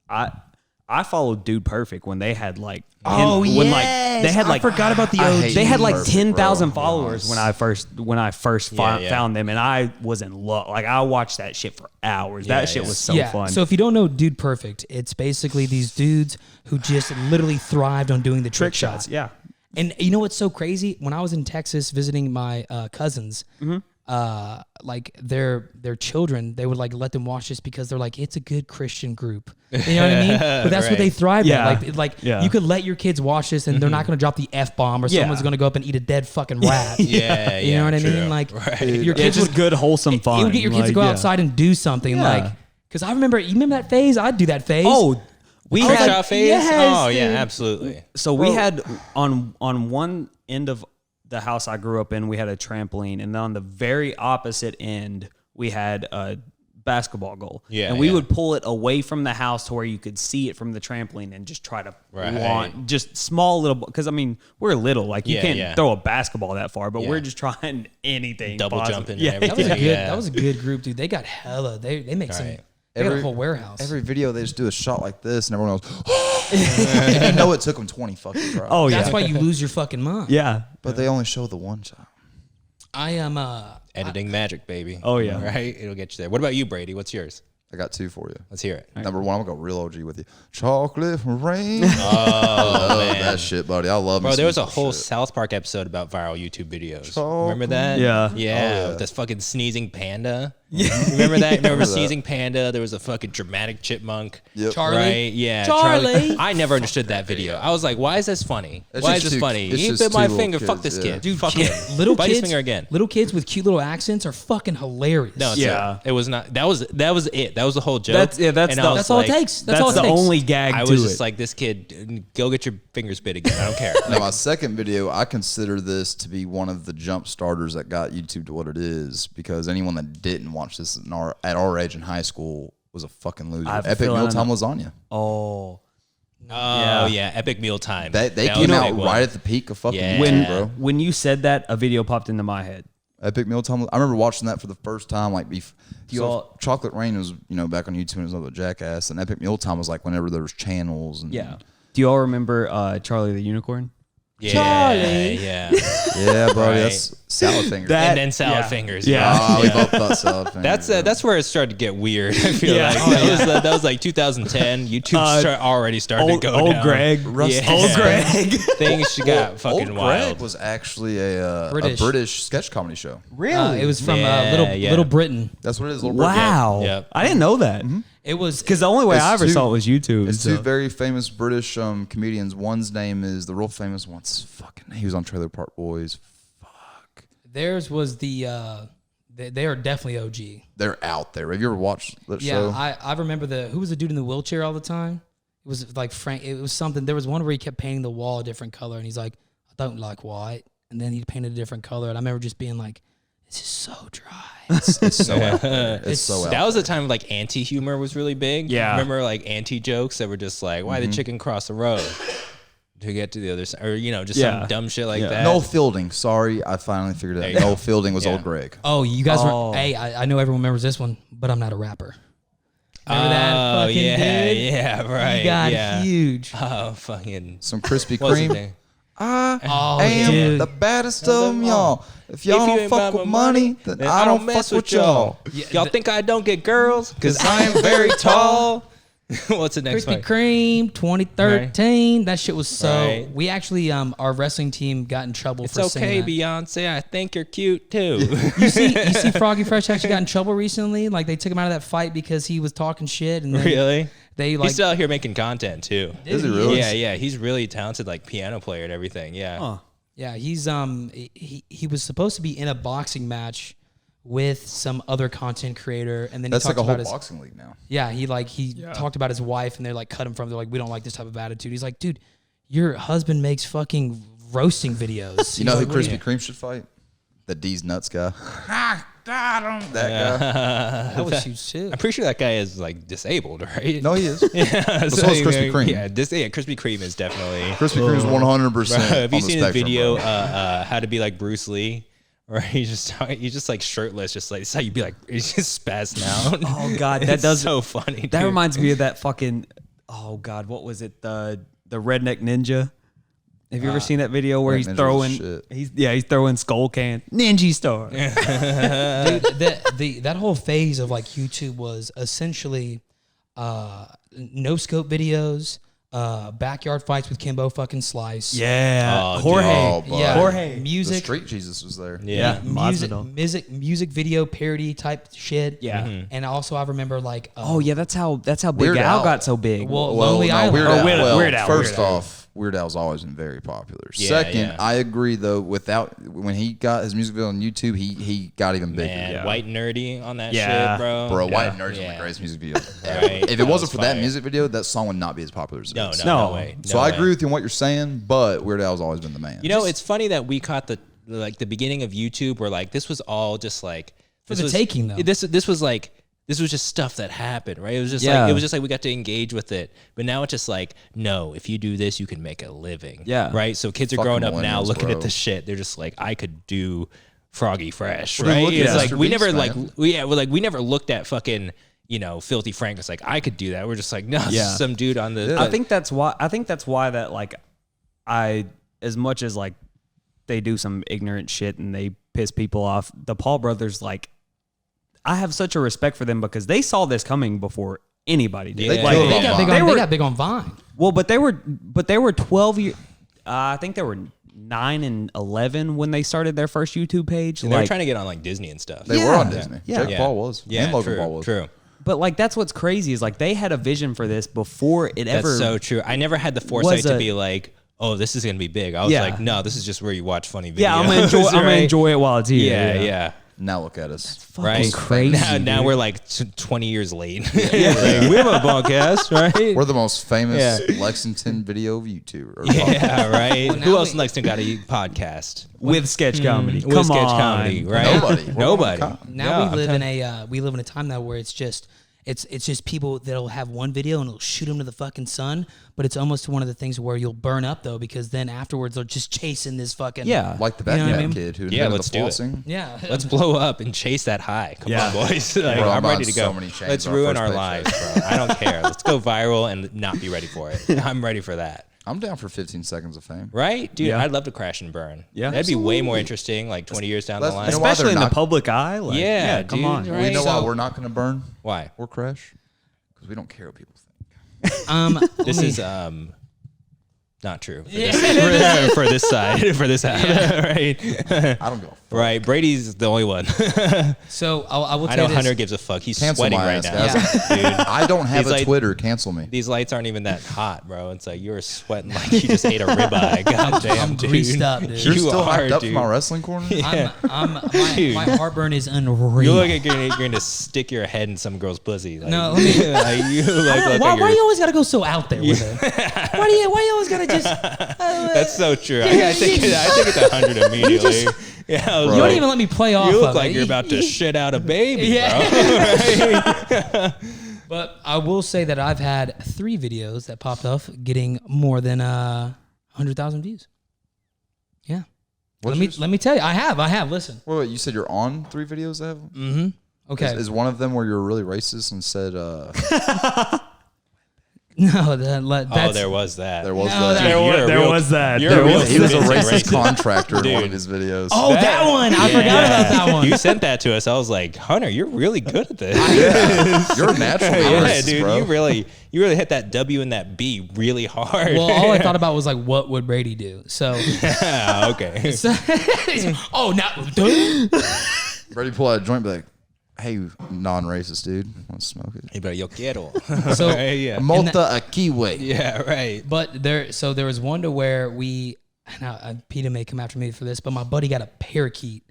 I followed Dude Perfect when they had like Oh, when like yes. they had I like forgot about the I OG. hate they had like Perfect, 10,000 bro. followers when I first Yeah. found them, and I was in love. Like I watched that shit for hours. Yeah, That shit yeah. was so fun. So if you don't know Dude Perfect, it's basically these dudes who just literally thrived on doing the trick shots. yeah. And you know what's so crazy? When I was in Texas visiting my cousins, like their children, they would like let them watch this because they're like, it's a good Christian group. You know what I mean? But that's what they Right. thrive Yeah. at. Like Yeah. you could let your kids watch this and they're not going to drop the F bomb or Yeah. someone's going to go up and eat a dead fucking rat. Yeah, You know what I true. mean? Like Right. your Yeah, kids just would good wholesome fun. You would get your kids to Like, go yeah. outside and do something Yeah. like. Because I remember, you remember that phase? I'd do that phase. Oh, we Trick had shot phase? yes, Oh yeah, dude. absolutely. So we had on one end of the house I grew up in, we had a trampoline, and then on the very opposite end, we had a basketball goal. Yeah, and we yeah. would pull it away from the house to where you could see it from the trampoline and just try to Right. launch just small little. Because I mean, we're little, like you Yeah, can't yeah. throw a basketball that far, but Yeah. we're just trying anything. Double possible. jumping and Yeah, everything. That was a good. Yeah. That was a good group, dude. They got hella. They make some. Right. They got a whole warehouse. Every video they just do a shot like this, and everyone goes, and you know it took them 20 fucking tries. Oh yeah. That's why you lose your fucking mind. Yeah. But they only show the one shot. I am. Editing magic, baby. Oh, yeah. Right? It'll get you there. What about you, Brady? What's yours? I got 2 for you. Let's hear it. Number 1, I'm gonna go real OG with you. Chocolate rain. Oh, man. That shit, buddy. I love. Bro, me there was some a whole shit. South Park episode about viral YouTube videos. Oh, Remember that? Yeah. Yeah. Oh, yeah. With this fucking sneezing panda. Remember that? Remember that. sneezing panda? There was a fucking dramatic chipmunk. Yep. Charlie. Right? Yeah. Charlie. I never understood that video. I was like, why is this funny? It's Why just is this two- funny? it's He just bit my two finger. little Fuck this kids, yeah. kid. Dude, Fuck him. little Bite kids, his finger again. little kids with cute little accents are fucking hilarious. No, Yeah. it was not. That was it. That was the whole joke. That's And I was that's all like- it takes. That's all it the takes. only gag I to was it. just like, this kid, go get your fingers bit again. I don't care. Now, my second video, I consider this to be one of the jump starters that got YouTube to what it is, because anyone that didn't watch this at our age in high school was a fucking loser. I have a Epic feeling Mealtime Lasagna. oh. Oh yeah, Epic Meal Time. They That came was a out big one. right at the peak of fucking Yeah. YouTube, bro. When you said that, a video popped into my head. Epic Mealtime. I remember watching that for the first time. Like, y'all- Chocolate Rain was back on YouTube and it was with Jackass, and Epic Mealtime was like whenever there was channels. And, Yeah. Do you all remember Charlie the Unicorn? Yeah, Charlie. yeah. yeah, bro. Right. That's salad fingers. That- And then salad yeah. fingers. Yeah. Oh, we both thought salad fingers. That's where it started to get weird. I feel Yeah. like that was like 2010. YouTube already started to go old down. Greg. Yeah. Old Greg. Things got fucking Old wild. Greg was actually a British. British sketch comedy show. Really? It was from Yeah, Little Britain. That's what it is. Little Britain. Wow. Yep. I didn't know that. It was Because the only way It's I ever two- saw it was YouTube. It's so. two very famous British comedians. One's name is the real famous one's fucking. He was on Trailer Park Boys. Fuck. theirs was the. They are definitely OG. They're out there. Have you ever watched that Yeah, show? I remember who was the dude in the wheelchair all the time? It was like Frank. It was something. There was one where he kept painting the wall a different color, and he's like, "I don't like white," and then he painted a different color, and I remember just being like, "This is so dry." It's so out there. It's so out That was there. the time like anti-humor was really big. Yeah. Remember like anti-jokes that were just like, why the chicken cross the road to get to the other side? Or, just Yeah. some dumb shit like Yeah. that. Noel Fielding. Sorry, I finally figured it There out. you go. Noel Fielding was Yeah. Old Greg. Oh, you guys Oh. were. Hey, I know everyone remembers this one, but I'm not a rapper. Remember that Oh, fucking yeah, dude? yeah, right. He got yeah. huge. Oh, fucking. Some Krispy What's his Kreme. name? I Oh, am dude. the baddest of them, y'all. If y'all If you don't ain't fuck about with my money, then I don't fuck with y'all. Y'all think I don't get girls? Because I am very tall. What's the next Krispy one? Kreme 2013. That shit was so. Right. We actually, our wrestling team got in trouble It's for okay, saying that. Beyonce. I think you're cute too. You see, Froggy Fresh actually got in trouble recently. Like they took him out of that fight because he was talking shit, and then Really? they like. He's still out here making content too. Is he really? Yeah, yeah. He's really talented, like piano player and everything. Yeah. Huh. Yeah, he's he was supposed to be in a boxing match with some other content creator, and then That's he like talked a whole about his. boxing league now. Yeah, he talked about his wife, and they like cut him from. They're like, we don't like this type of attitude. He's like, dude, your husband makes fucking roasting videos. You know who He's like, Krispy Kreme should fight? The D's nuts guy. Ha! Got him. That guy. that was huge too. I'm pretty sure that guy is like disabled, right? No, he is. Yeah, so is Krispy Kreme. Yeah, Krispy Kreme is definitely. Krispy Kreme is 100%. Have you on the seen his spectrum, video? bro. How to be like Bruce Lee? Right, he's just like shirtless, just like it's how you'd be like he's just spazzing out. Oh God, that It's does so funny. That dude. reminds me of that fucking. Oh God, what was it? The redneck ninja. Have you ever seen that video where Redneck he's Ninja throwing? was shit. He's throwing skull can ninja star. Dude, that whole phase of like YouTube was essentially no scope videos, backyard fights with Kimbo fucking Slice. Yeah, Oh, dude. Jorge. Oh, bud. Yeah, Jorge. The music, Street Jesus was there. Yeah. music video parody type shit. Yeah. And also I remember like Oh yeah, that's how Big Weird Al Al. got so big. Well, Lonely Island. Weird Oh, Al. Weird Al, Well, Weird Al, first Weird Al. off, Weird Al's always been very popular. Yeah, Second, yeah. I agree though. When he got his music video on YouTube, he got even bigger. Man, Yeah. white nerdy on that Yeah. shit, bro. Bro, Yeah. White Nerd's one of Yeah. the greatest music videos. Right. If it That wasn't was for that fire. music video, that song would not be as popular as it No, is. no, No. no way. So No I way. agree with you on what you're saying, but Weird Al's always been the man. You know, it's funny that we caught the beginning of YouTube where like this was all just like For this the was- taking, though. This was just stuff that happened, right? It was just Yeah. like we got to engage with it. But now it's just like, no, if you do this, you can make a living. Yeah. Right? So kids are Fucking growing up now millennials, looking bro. at this shit. They're just like, I could do Froggy Fresh, Well, right? look at It's Mr. like we Beast, never man. we never looked at fucking, Filthy Frank. It's like I could do that. We're just like, no, it's Yeah. just some dude on the I think that's why that like as much as like they do some ignorant shit and they piss people off, the Paul brothers, like I have such a respect for them because they saw this coming before anybody did. They Yeah. killed they on got Vine. big on, were- they got big on Vine. Well, but they were 12 years. I think they were 9 and 11 when they started their first YouTube page. And they were trying to get on like Disney and stuff. They were on Disney. Yeah. Jake Paul was. Yeah, And Logan true, Paul was. true. But like that's what's crazy is like they had a vision for this before it ever. That's so true. I never had the foresight to be like, oh, this is gonna be big. I was like, no, this is just where you watch funny videos. Yeah, I'm gonna enjoy. I'm gonna enjoy it while it's here. Yeah. Now look at us. Fucking crazy. Now we're like 20 years late. Like, we have a podcast, right? We're the most famous Lexington video YouTuber. Or Yeah, right. Well, now Who else we- in Lexington got a podcast? with sketch comedy. With Come sketch on. comedy, right? Nobody. We're Nobody. on Now Yeah, we live in a time now where it's just people that'll have one video and it'll shoot them to the fucking sun, but it's almost one of the things where you'll burn up though, because then afterwards they're just chasing this fucking Like the You know Batman what I mean? kid who Yeah, invented let's the do it. flossing. yeah. Let's blow up and chase that high. Come Yeah. on, boys. Like, Bro, I'm I'm ready buying to so go. many chains Let's on our ruin first our lives, paycheck. bro. I don't care. Let's go viral and not be ready for it. I'm ready for that. I'm down for 15 seconds of fame. Right? Dude, Yeah. I'd love to crash and burn. Yeah. That'd be way more interesting, like 20 years down the Let's- line. you know why Especially they're in the not- public eye. Like, Yeah, come dude, on. right? We know why So- we're not going to burn Why? or crash? Because we don't care what people think. This is not true. For this side. For this side. Right? I don't go. Right. Brady's the only one. So I will I tell know you Hunter this. gives a fuck. He's Cancel sweating my right ass, now. guys. Dude. I don't have He's a like- Twitter. Cancel me. These lights aren't even that hot, bro. It's like you're sweating like you just ate a ribeye. Goddamn, I'm dude. greased up, dude. You're You still are, hyped up dude. for my wrestling corner? Dude. My heartburn is unreal. You look like you're going to stick your head in some girl's pussy. Like, No, let me- like, you look like why you're, do you always gotta go so out there with it? Why do you always gotta just? That's so true. I think it's 100 immediately. Yeah, I was Bro. You don't like, even let me play off. you look of like it. you're about to shit out a baby, Yeah. bro. But I will say that I've had 3 videos that popped off getting more than 100,000 views. Yeah. What'd Let you me tell you, I have. Listen. Wait, you said you're on 3 videos that have them? Mm-hmm. Okay. Is one of them where you're really racist and said No, that's Oh, there was that. there was No, that? there Dude, you're a there real- was that. you're There a real was- He was a convincing racist contractor in one Dude. of his videos. Oh, that one. I forgot about that one. You sent that to us. I was like, Hunter, you're really good at this. You're naturally Yeah, racist, dude, bro. you really hit that W and that B really hard. Well, all I thought about was like, what would Brady do? So, Okay. oh, now, Brady pull out a joint, be like, "Hey, non-racist dude, want to smoke it?" Hey, but yo quiero. So- Right, yeah. Malta a kiwi. Yeah, right. but there was one to where Peter may come after me for this, but my buddy got a parakeet,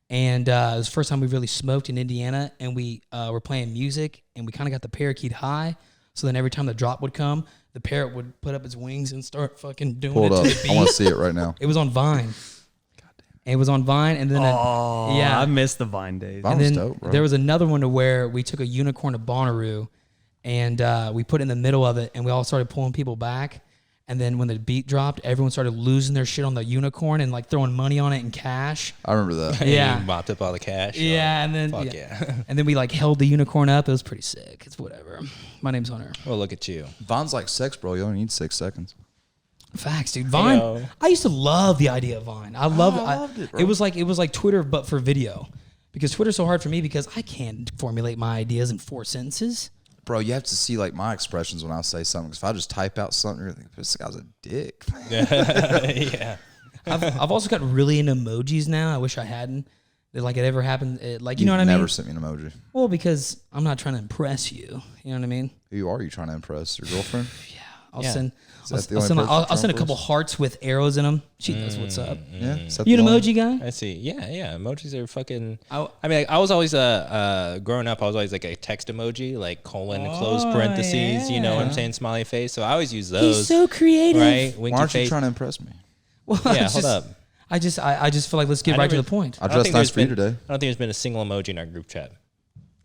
and it was the first time we really smoked in Indiana, and we were playing music, and we kind of got the parakeet high. So then every time the drop would come, the parrot would put up its wings and start fucking doing Pull it it to up. the I want beat. to see it right now. It was on Vine. It was on Vine, and then Oh, yeah, I missed the Vine days. Vine and was then dope, bro. there was another one to where we took a unicorn to Bonnaroo, and we put it in the middle of it, and we all started pulling people back. And then when the beat dropped, everyone started losing their shit on the unicorn and like throwing money on it in cash. I remember that. Yeah. You mopped up all the cash. Yeah, and then Fuck yeah. and then we like held the unicorn up. It was pretty sick. It's whatever. My name's Hunter. Well, look at you. Vine's like sex, bro. You only need 6 seconds. Facts, dude. Vine. Yo. I used to love the idea of Vine. I loved it, bro. It was like Twitter, but for video. Because Twitter's so hard for me because I can't formulate my ideas in 4 sentences. Bro, you have to see like my expressions when I say something. 'Cause if I just type out something, you're like, this guy's a dick. Yeah. I've also got really into emojis now. I wish I hadn't. Like it ever happened. You know what I Never mean? sent me an emoji. Well, because I'm not trying to impress you. You know what I mean? Who are you trying to impress? Your girlfriend? I'll Yeah. send. Is I'll, that the I'll only send, person I'll, you're I'll send a trying to couple hearts with arrows in them. She knows what's up. Yeah. Is that You an the only- emoji guy? I see. Yeah. Emojis are fucking. I- I mean, like, I was always growing up. I was always like a text emoji, like colon close parentheses. You know what I'm saying? Smiley face. So I always use those. He's so creative. right. Winky Why aren't you face. trying to impress me? Well, Yeah. it's Hold just- up. I just feel like let's get I right to never- the point. I don't dressed think nice there's for you been- today. I don't think there's been a single emoji in our group chat.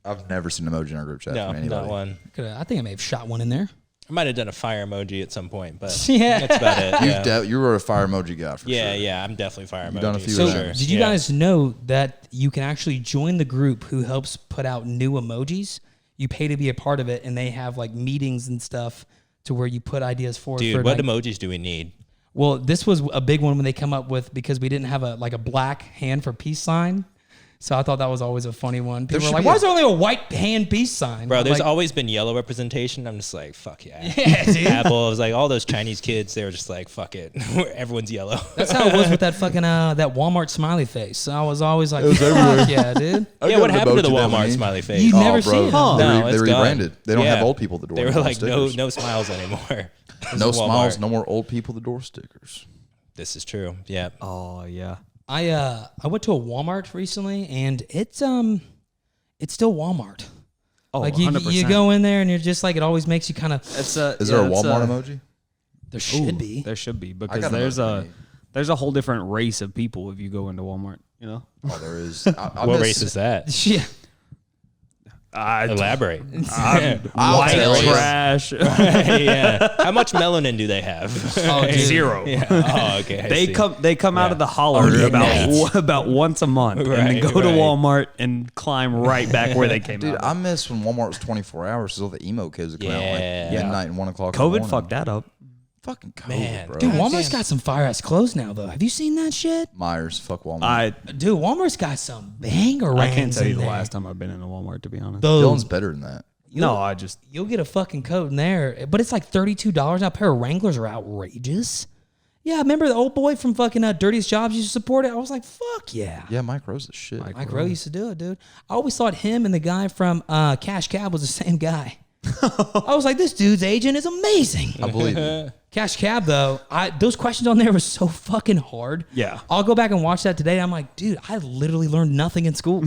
I've never seen an emoji in our group chat No, from anybody. not one. I think I may have shot one in there. I might have done a fire emoji at some point, but Yeah. that's about it. Yeah. You were a fire emoji guy for Yeah, sure. yeah, I'm definitely fire You've emoji. done a few So of for them. sure. did you Yeah. guys know that you can actually join the group who helps put out new emojis? You pay to be a part of it, and they have like meetings and stuff to where you put ideas forward. Dude, for what like, emojis do we need? Well, this was a big one when they come up with because we didn't have a black hand for peace sign. So I thought that was always a funny one. People were should like, be why a- is there only a white hand peace sign? Bro, I'm there's like, always been yellow representation. I'm just like, fuck yeah. Yeah, dude. Apple, it was like all those Chinese kids, they were just like, fuck it. Everyone's yellow. That's how it was with that fucking that Walmart smiley face. So I was always like, was everywhere. fuck yeah, dude. Yeah, what happened to the Debauchery, Walmart didn't he? smiley face? You never bro. seen it. Huh. No, They it's rebranded. gone. They don't have Yeah. old people at the door. They were anymore, like, no stickers. smiles anymore. No This is smiles, Walmart. no more old people at the door stickers. This is true. Yeah. Oh yeah. I went to a Walmart recently, and it's still Walmart. Oh, Like you 100%. go in there, and you're just like, it always makes you kind of. It's Is there a Walmart emoji? There should be. There should be because gotta know there's a whole different race of people if you go into Walmart. You know. Oh, there is. I What miss- race is that? Yeah. Elaborate. I'll White tell you. trash. Yeah. How much melanin do they have? Oh, dude. Zero. Yeah. Oh, okay. I They see. come out Yeah. of the holler about once a month and then Right, go to right. Walmart and climb right back where they came Dude, out. I miss when Walmart was 24 hours because all the emo kids would come out like Yeah. midnight and 1 o'clock. in the COVID morning. fucked that up. Fucking COVID, Man. bro. Dude, God Walmart's damn. got some fire ass clothes now, though. Have you seen that shit? Myers, fuck Walmart. Dude, Walmart's got some banger. I can't tell you in the there. last time I've been in a Walmart, to be honest. Dylan's better than that. No, I just You'll get a fucking coat in there, but it's like $32 now. A pair of Wranglers are outrageous. Yeah, I remember the old boy from fucking Dirtiest Jobs used to support it. I was like, fuck yeah. Yeah, Mike Rose is shit. Mike Rowe used to do it, dude. I always thought him and the guy from Cash Cab was the same guy. I was like, this dude's agent is amazing. I believe it. Cash Cab, though, those questions on there were so fucking hard. Yeah. I'll go back and watch that today. I'm like, dude, I literally learned nothing in school.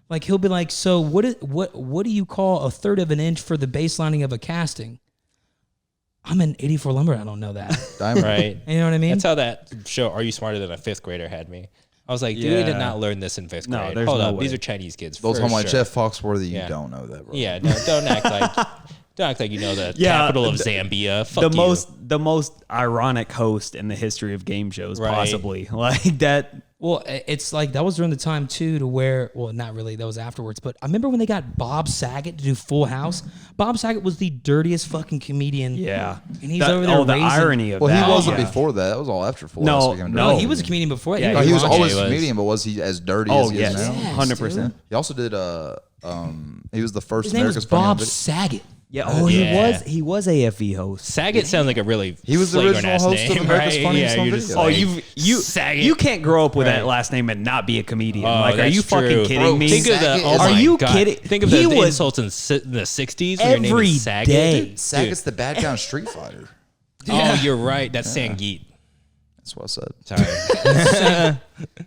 Like, he'll be like, so what do you call a third of an inch for the baselining of a casting? I'm in 84 lumber. I don't know that. Diamond. Right. You know what I mean? That's how that show, Are You Smarter Than a Fifth Grader, had me. I was like, dude, we did Yeah. not learn this in fifth No, grade. there's Hold no up. way. These are Chinese kids. Those for time like sure. Jeff Foxworthy, you Yeah. don't know that, bro. Yeah, no, don't act like you know the Yeah, capital of Zambia. Fuck the you. most ironic host in the history of game shows, Right. possibly. Like that. Well, it's like that was during the time too to where, well, not really, that was afterwards, but I remember when they got Bob Saget to do Full House. Bob Saget was the dirtiest fucking comedian. Yeah. And he's over there the raising- irony of Well, that. he wasn't yeah. before that. That was all after Full No, House became no, No, dirty. he was a comedian before. Yeah, No, he was Raunchy always a was. comedian, but was he as dirty Oh as he yes, is now? Yes, 100%. He also did he was the first His name was America's Funny Home Bob Video- Saget. Yeah. Oh, Yeah. he was AFE host. Saget sounds like a really He was the flagrant original ass host of name, America's right? Funniest Yeah, Home you're just Video. Oh, like, you Saget. you can't grow up with Right. that last name and not be a comedian. Oh, like, are that's you true. fucking kidding Bro, me? Think of the. Saget Oh is- my Are you God. kidding? Think of He the was insults in the '60s. When your name every is Saget. day. Saget's the bad guy in Street Fighter. Oh, you're right. That's Sangeet. That's what I said. Sorry.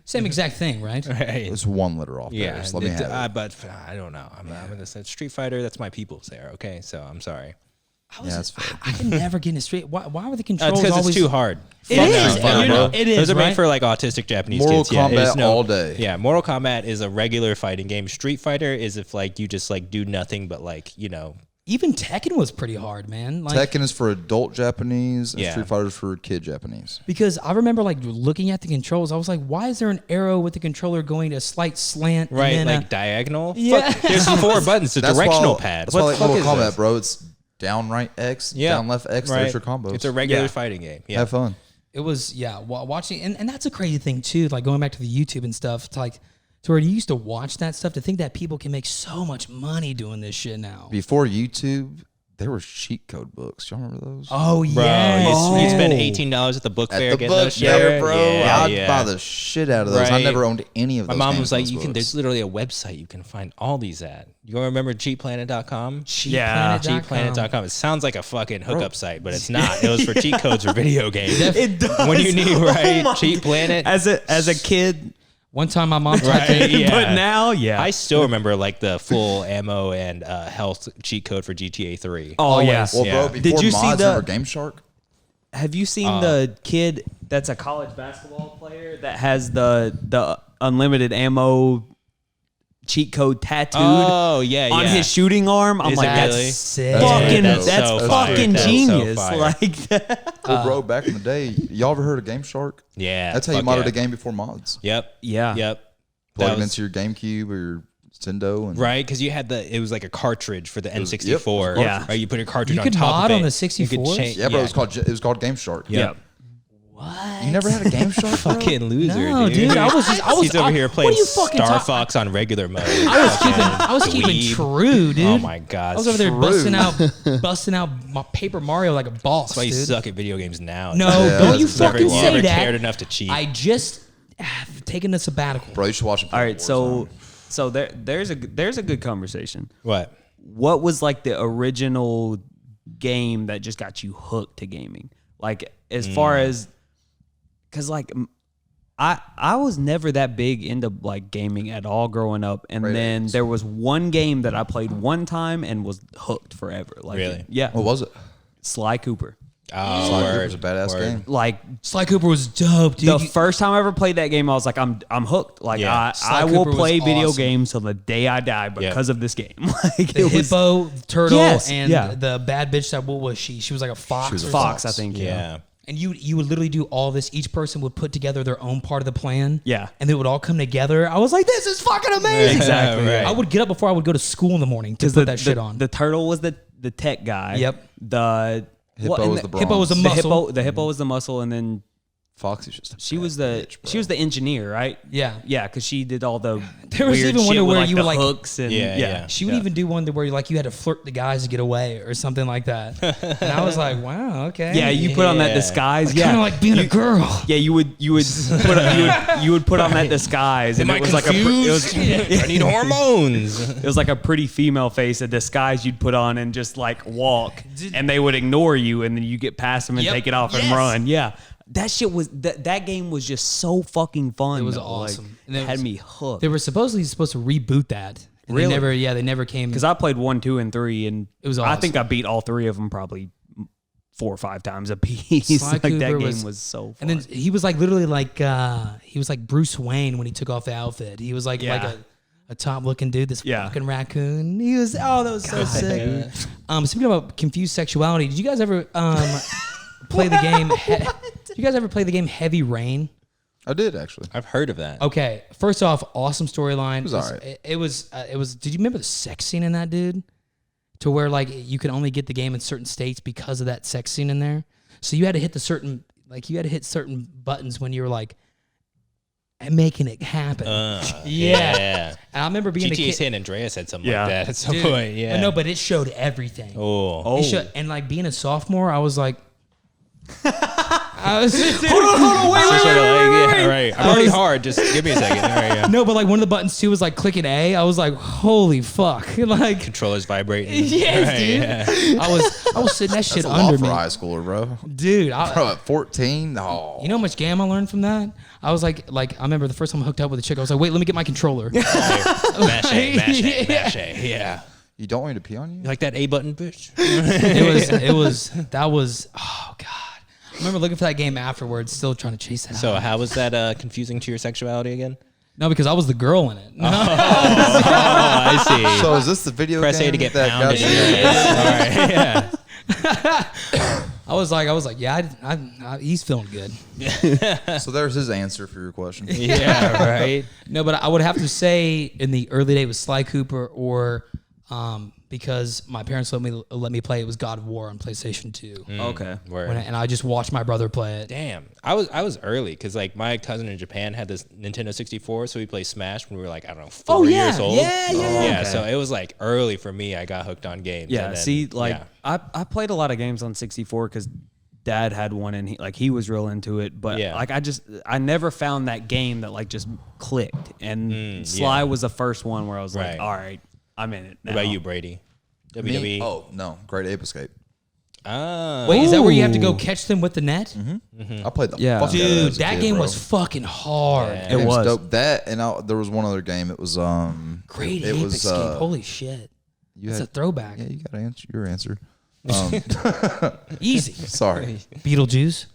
Same exact thing, right? Right. It's one letter off there. Yeah, Just let me have it. but I don't know. I'm gonna say Street Fighter. That's my people's there. Okay, so I'm sorry. Yeah, that's fair. I can never get it straight. Why were the It's controls because always it's too hard. It Fuck is, no. and Yeah, you no. know, it is, Those are made right? for like autistic Japanese Mortal kids. Yeah, there's Kombat all day. Yeah, Mortal Kombat is a regular fighting game. Street Fighter is if like you just like do nothing but like Even Tekken was pretty hard, man. Like, Tekken is for adult Japanese, and Yeah. Street Fighter is for kid Japanese. because I remember like looking at the controls, I was like, why is there an arrow with the controller going to a slight slant? right and then, like diagonal. Yeah. Fuck, there's 4 buttons. It's a directional pad. That's What why the like fuck Mortal is Kombat, this? bro. It's down right X, Yeah, down left X. right. There's your combos. It's a regular Yeah. fighting game. Yeah. Have fun. It was, watching, and that's a crazy thing too, like going back to the YouTube and stuff, it's like, to where you used to watch that stuff, to think that people can make so much money doing this shit now. Before YouTube, there were cheat code books. Y'all remember those? Oh, Bro, yeah. you spend $18 at the book fair At the getting book those fair, shit. bro. Yeah, I'd yeah. buy the shit out of those. I Right. never owned any of My those. mom games was like, in those books. there's literally a website you can find all these at. You remember cheatplanet.com? Yeah. Cheatplanet.com. It sounds like a fucking hookup site, but it's not. It was for cheat codes for video games. It does. When you need, Oh right? my Cheat God. Planet. As a kid, One time my mom typed Right, in, yeah. but now, yeah. I still remember like the full ammo and health cheat code for GTA 3. oh yeah. Well, Yeah. bro, before Did you see mods, the- remember Game Shark? Have you seen the kid that's a college basketball player that has the unlimited ammo cheat code tattooed Oh, yeah, on yeah. his shooting arm? I'm Is like, it that's really? sick. fucking, That's that's so fucking fire. That's so genius. fire. Like that. Well, bro, back in the day, y'all ever heard of Game Shark? Yeah. That's how you fuck modded yeah. a game before mods. Yep. Yeah. Yep. Plug That it was- into your GameCube or your Nintendo. And Right, because you had it was like a cartridge for the was- N64. yep, it was Yeah. Right, you put a cartridge You on could top mod of it. on the You could 64s? change- Yeah, bro, it was called Game Shark. Yep. What? You never had a Game Shark, bro? Fucking loser, No, dude. I was He's over here playing what are you fucking Star talk- Fox on regular mode. I was keeping Dweeb. true, dude. Oh my god. I was over there busting out my Paper Mario like a boss, That's why you dude. suck at video games now. No, Yeah, don't you that's fucking never- say never that. cared enough to cheat. I just have taken a sabbatical. Bro, you should watch it. All right, so there's a good conversation. What? What was like the original game that just got you hooked to gaming? Like as far as, cause like I was never that big into like gaming at all growing up, and then there was one game that I played one time and was hooked forever. Like, Really? Yeah. What was it? Sly Cooper. Oh, Sly word. Cooper's a badass game. Like Sly Cooper was dope, dude. the first time I ever played that game, I was like, I'm hooked. Like Yeah. I Sly will Cooper was play video awesome. games till the day I die because of this game. Like the it was hippo, turtle, Yes, and yeah. the bad bitch that what was she? She was like a fox. She was a or Fox, something. I think. Yeah. And you would literally do all this. Each person would put together their own part of the plan. Yeah. And they would all come together. I was like, this is fucking amazing. Exactly. Right. I would get up before I would go to school in the morning to put that shit on. The turtle was the tech guy. Yep. The Hippo and was the hippo was bronze. the muscle. The hippo was the muscle, and then Foxy's just a she was bad bitch, bro. she was the engineer, right? Yeah. Yeah, because she did all the There was weird even one shit with, where like, you the were like- hooks and Yeah. She would even do one where you had to flirt the guys to get away or something like that. And I was like, wow, okay. Yeah, you put on that Yeah. disguise. Kind Yeah, of like being a girl. yeah, you would put on that disguise, and Am it I was like confused? I need hormones. it was like a pretty female face, a disguise you'd put on and just like walk, and they would ignore you, and then you get past them and Yep. take it off and Yes. run. Yeah, that shit was that game was just so fucking fun. It was though. awesome. Like, And it it had was- me hooked. They were supposed to reboot that. And Really? They never came. Because I played 1, 2, and 3, and It was I awesome. think I beat all 3 of them probably 4 or 5 times a piece. Sly Like that Cooper game was so fun. And then he was like literally like he was like Bruce Wayne when he took off the outfit. He was like Yeah. a top looking dude, this Yeah. fucking raccoon. He was that was so sick. Speaking about confused sexuality, did you guys ever play the game? Did you guys ever play the game Heavy Rain? I did actually. I've heard of that. Okay, first off, awesome storyline. It was alright. It was. Did you remember the sex scene in that, dude? To where like you could only get the game in certain states because of that sex scene in there. So you had to hit certain buttons when you were like making it happen. Yeah. And I remember being a GTA kid. San Andreas had something Yeah. like that at some Dude, point. Yeah. No, but it showed everything. Oh. It showed, and like being a sophomore, I was like, I was hold on, wait, Yeah, right. I'm already hard. Just give me a second. All right, yeah. no, but like one of the buttons too was like clicking A. I was like, holy fuck, like. Controllers vibrating. Yes, Right, dude. yeah. I was sitting that shit That's a lot under for me, a high schooler, bro. dude. Bro, at 14, no. You know how much game I learned from that? I was like I remember the first time I hooked up with a chick. I was like, wait, let me get my controller. Mash A, mash A, mash A. Yeah. You don't want me to pee on you? You like that A button, bitch? That was oh god. I remember looking for that game afterwards, still trying to chase that. So out. how was that confusing to your sexuality again? No, because I was the girl in it. No. Oh, I see. So is this the video Press game A to get that got pounded. you? Yeah. All right. Yeah. I was like, yeah, he's feeling good. So there's his answer for your question. Yeah. Right. No, but I would have to say in the early day with Sly Cooper or because my parents let me play, it was God of War on PlayStation 2. Okay. Word. And I just watched my brother play it. Damn, I was early because like my cousin in Japan had this Nintendo 64, so we played Smash when we were like I don't know 4 years old. Yeah. Yeah, so it was like early for me. I got hooked on games. Yeah, and then, see, like yeah. I played a lot of games on 64 because Dad had one and he was real into it. But Yeah. like I never found that game that like just clicked. And Sly yeah. was the first one where I was like, Right. all right, I'm in it. What now. about you, Brady? Me? WWE. Oh, no. Great Ape Escape. Ah. Wait, is that where you have to go Ooh. catch them with the net? I played the Yeah. fuck out of Dude, as a that kid, game bro. was fucking hard. Yeah. It Game's was. dope. That and there was one other game. It was Great It Ape was Escape. Holy shit. you That's had, a throwback. yeah, you got to answer your answer. Easy. Sorry. Beetlejuice.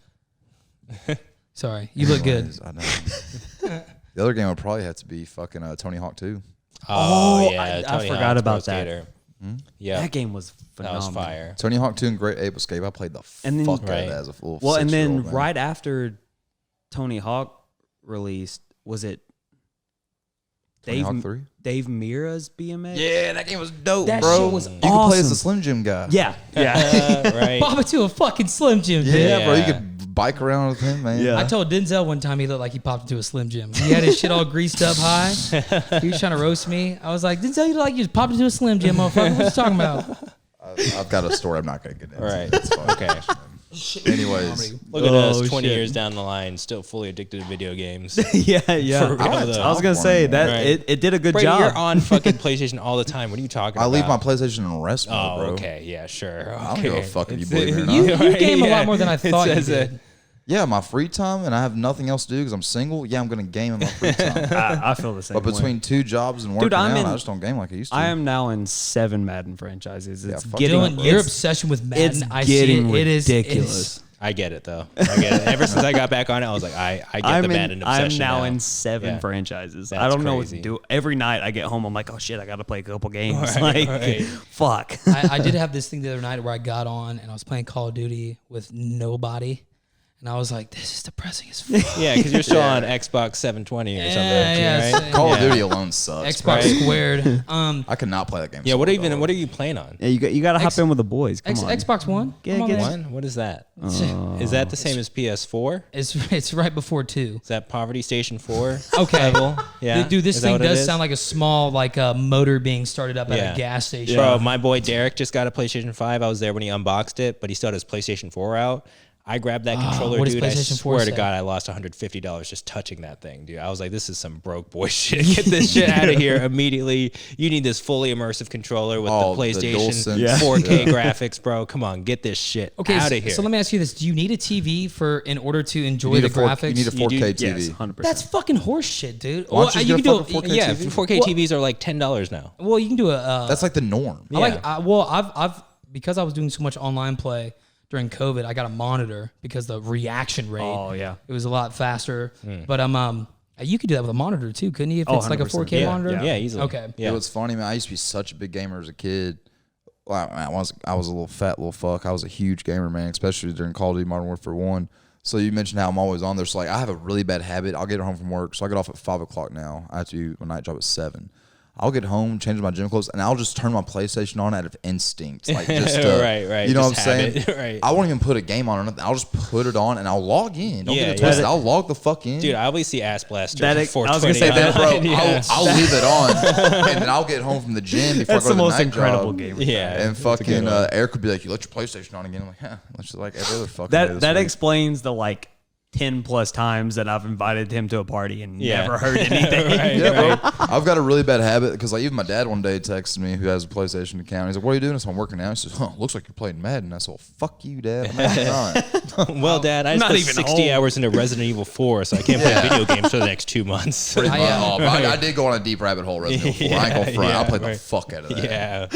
Sorry. You look good. Anyways, I know. The other game would probably have to be fucking Tony Hawk 2. Oh, Oh, yeah, I Tony forgot Hawk's about Pro that. Skater. Yeah, That game was that phenomenal. was fire. Tony Hawk 2 and Great Ape Escape. I played the And then- fuck out Right. of that as a full. Well, and then 6-year-old, man. right after Tony Hawk released, was it Hawk 3? Dave Mira's BMX. Yeah, that game was dope, That bro. shit was You could play as awesome. the Slim Jim guy. Yeah, yeah. Right. Pop it to a fucking Slim Jim, dude. Yeah, bro. You Yeah. could bike around with him, man. Yeah. I told Denzel one time he looked like he popped into a Slim Jim. He had his shit all greased up high. He was trying to roast me. I was like, Denzel, you look like you just popped into a Slim Jim, motherfucker. What you talking about? I've got a story I'm not going to get into. All right. It's fine. Okay. Anyways, Look at us, Oh, 20 shit. years down the line, still fully addicted to video games. yeah. For real, though. I was gonna say that Right. it did a good Brady, job. you're on fucking PlayStation all the time. What are you talking I about? leave my PlayStation in rest mode, Oh, bro. okay. Yeah, sure. Okay. I don't give a fuck if you It's- believe it or You, not. you game a Yeah. lot more than I It thought you says did. Yeah, my free time, and I have nothing else to do because I'm single. Yeah, I'm going to game in my free time. I feel the same. But between 2 jobs and working I'm out, in- I just don't game like I used to. I am now in 7 Madden franchises. It's fuck getting that, Dylan, bro. your it's- obsession with Madden, it's I see it. getting It is ridiculous. I get it though. I get it. Ever since I got back on it, I was like, I get the Madden I'm obsession now now. in 7 Yeah. franchises. I That's don't know what to crazy. do. Every night I get home, I'm like, oh shit, I got to play a couple games. Right, like, right. fuck. I did have this thing the other night where I got on and I was playing Call of Duty with nobody. And I was like, this is depressing as fuck. Yeah, because you're still on Xbox 720 or something. yeah, right? it's- Call of Yeah. Duty alone sucks. Xbox Right. Squared. I could not play that game. Yeah, what solo, dog. are you playing on? Yeah, you got to hop in with the boys. Come on. Xbox One? Yeah, Come on, get- man. One? What is that? Is that the same as PS4? It's right before 2. Is that Poverty Station 4? Okay. level? Yeah. Dude, this Is that thing what it does is? sound like a small motor being started up at Yeah. a gas station. Bro, my boy Derek just got a PlayStation 5. I was there when he unboxed it, but he still had his PlayStation 4 out. I grabbed that controller, what does dude. I PlayStation 4 swear to say? God, I lost $150 just touching that thing, dude. I was like, this is some broke boy shit. Get this shit out of here immediately. You need this fully immersive controller with Oh, the the PlayStation DualSense. Yeah. 4K graphics, bro. Come on, get this shit Okay, out of here. so let me ask you this: do you need a TV in order to enjoy You need the a 4K graphics? You need a 4K do- TV. Yes, 100%. That's fucking horse shit, dude. Why don't you you just can get a do fucking 4K yeah, TV? 4K Well- TVs are like $10 now. well, you can do a. That's like the norm. I like. I've because I was doing so much online play during COVID. I got a monitor because the reaction rate. Oh, yeah. It was a lot faster. But you could do that with a monitor too, couldn't you? If Oh, it's like a 100%. 4K Yeah, monitor. yeah, easily. Okay. Yeah. It was funny, man. I used to be such a big gamer as a kid. Well, I was a little fat little fuck. I was a huge gamer, man, especially during Call of Duty Modern Warfare 1. So you mentioned how I'm always on there. So like I have a really bad habit. I'll get home from work. So I get off at 5 o'clock now. I have to do a night job at 7. I'll get home, change my gym clothes, and I'll just turn my PlayStation on out of instinct. Like just Right. You know Just what I'm saying? habit, right. I won't even put a game on or nothing. I'll just put it on and I'll log in. Don't Yeah, get it yeah. twisted. I'll log the fuck in. Dude, I always see Ass Blaster. That- for I was gonna 420 say And then, bro, online. Yeah. I'll leave it on, and then I'll get home from the gym before That's I go the to most night incredible job. game. Yeah. And that's a good fucking one. Eric would be like, "You let your PlayStation on again?" I'm like, "Yeah, let's just like every other fucking day That this that week." explains the like 10 plus times that I've invited him to a party and Yeah. never heard anything. Right, Yeah, right. bro. I've got a really bad habit because like even my dad one day texted me who has a PlayStation account. He's like, "What are you doing?" I said, "I'm working out." He says, "Huh, looks like you're playing Madden." I said, "Well, fuck you, Dad. I'm actually not." Well, Dad, I just Not put even 60 home. hours into Resident Evil 4, so I can't Yeah. play video games for the next 2 months. Pretty much. yeah. Oh, but I did go on a deep rabbit hole. Resident Evil 4. I ain't gonna front. Yeah, I played right. the fuck out of that. Yeah,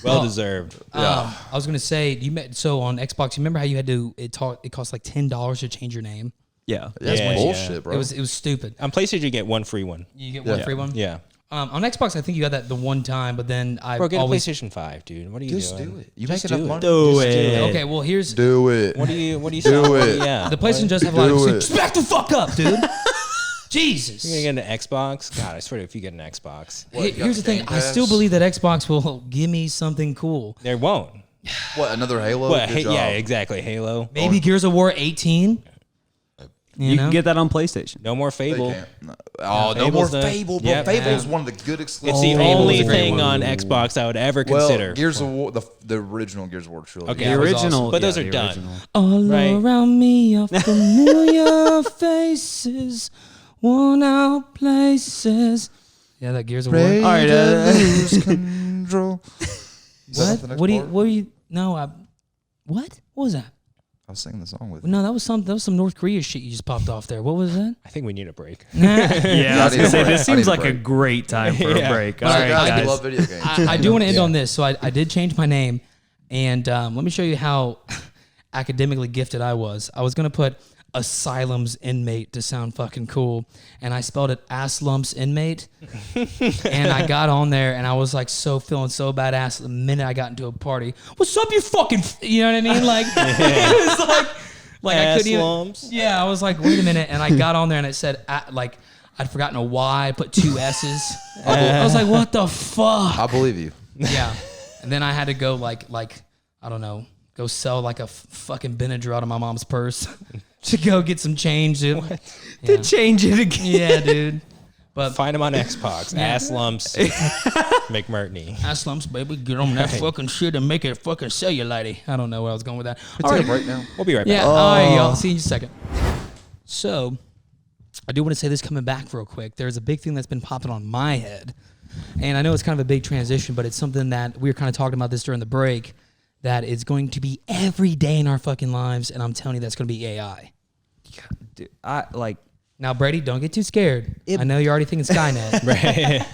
well deserved. Yeah. I was gonna say so on Xbox. You remember how you had to it cost like $10 to change your name? Yeah. That's Yeah, bullshit, yeah. bro. It was stupid. On PlayStation, you get one free one. You get one Yeah. free one. Yeah, On Xbox, I think you got that the one time, but then I bro, get always a PlayStation 5, dude. What are you just doing? do it. You Just make enough do it. money. Do Just it. okay. Well, here's Do it. What do you Do say? it. Yeah, the PlayStation does have a lot Do of. it. Just back the fuck up, dude. Jesus. You're gonna get an Xbox? God, I swear, if you get an Xbox, What, you got Here's the thing. Game I still Pass? believe that Xbox will give me something cool. there won't. What, another Halo? What? Good job. Yeah, exactly. Halo. Maybe Gears of War 18. You can get that on PlayStation. No more They Fable. can't. No. Oh, no more Fable's the- Fable, bro. Yep. Fable is Yeah. one of the good exclusives. It's the Fable's only a great thing one. on Xbox I would ever Well, consider. Gears of War, the original Gears of War trilogy. Okay. The That was original, awesome. But those yeah, are the done. original. All Right. around me are familiar faces, worn out places. Yeah, that Gears of War. Ready All right, to lose control. Is that the next What do you? part? What are you? No, what? What was that? I was singing the song with you. No, that was some North Korea shit you just popped off there. What was that? I think we need a break. Yeah, I was I gonna need a say break. this I need seems a like a break. great time for Yeah. a break. So All right, guys, guys. we love video games. I do want to end Yeah. on this. So I did change my name, and let me show you how academically gifted I was. I was gonna put Asylum's Inmate to sound fucking cool, and I spelled it Ass Lumps Inmate. And I got on there, and I was like feeling so badass the minute I got into a party. What's up, you fucking? You know what I mean? Like it was like I Ass couldn't even. lumps. Yeah, I was like, wait a minute, and I got on there, and it said I'd forgotten a Y, put 2 S's. I was like, what the fuck? I believe you. Yeah. And then I had to go like I don't know, go sell like a fucking Benadryl out of my mom's purse to go get some change. Dude. To change it again. Yeah, dude. But Find him on Xbox. Ass lumps. McMurtney. ass lumps, baby, get on that fucking shit and make it fucking cellulite. I don't know where I was going with that. All right, right now. We'll be right Yeah, back. all right, y'all. See you in just a second. So, I do want to say this coming back real quick. There's a big thing that's been popping on my head. And I know it's kind of a big transition, but it's something that we were kind of talking about this during the break, that is going to be every day in our fucking lives, and I'm telling you that's going to be AI. Dude, Now, Brady, don't get too scared. I know you're already thinking Skynet. Right.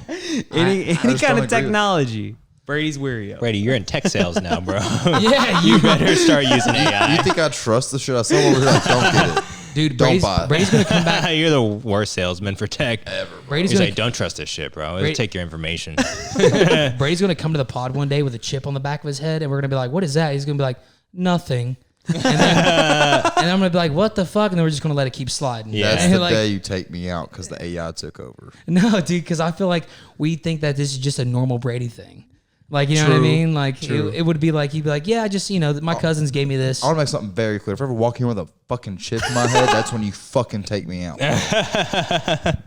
any just don't kind of agree with- technology. Brady's weary of. Brady, you're in tech sales now, bro. Yeah, You better start using AI. You think I trust the shit I sell? We're like, don't get it. dude, Don't Brady's, buy it. Brady's going to come back. You're the worst salesman for tech ever. Brady's He's going like, don't trust this shit, bro. It'll Brady- take your information. Brady's gonna come to the pod one day with a chip on the back of his head, and we're gonna be like, "What is that?" He's gonna be like, "Nothing," and I'm gonna be like, "What the fuck?" And then we're just gonna let it keep sliding. Yeah. That's And the like, day you take me out because the AI took over. no, dude, because I feel like we think that this is just a normal Brady thing. Like, you know what I True, mean? Like, true. it would be like, he'd be like, "Yeah, I just, my cousins gave me this." I want to make something very clear. If I ever walk in with a fucking chip in my head, that's when you fucking take me out.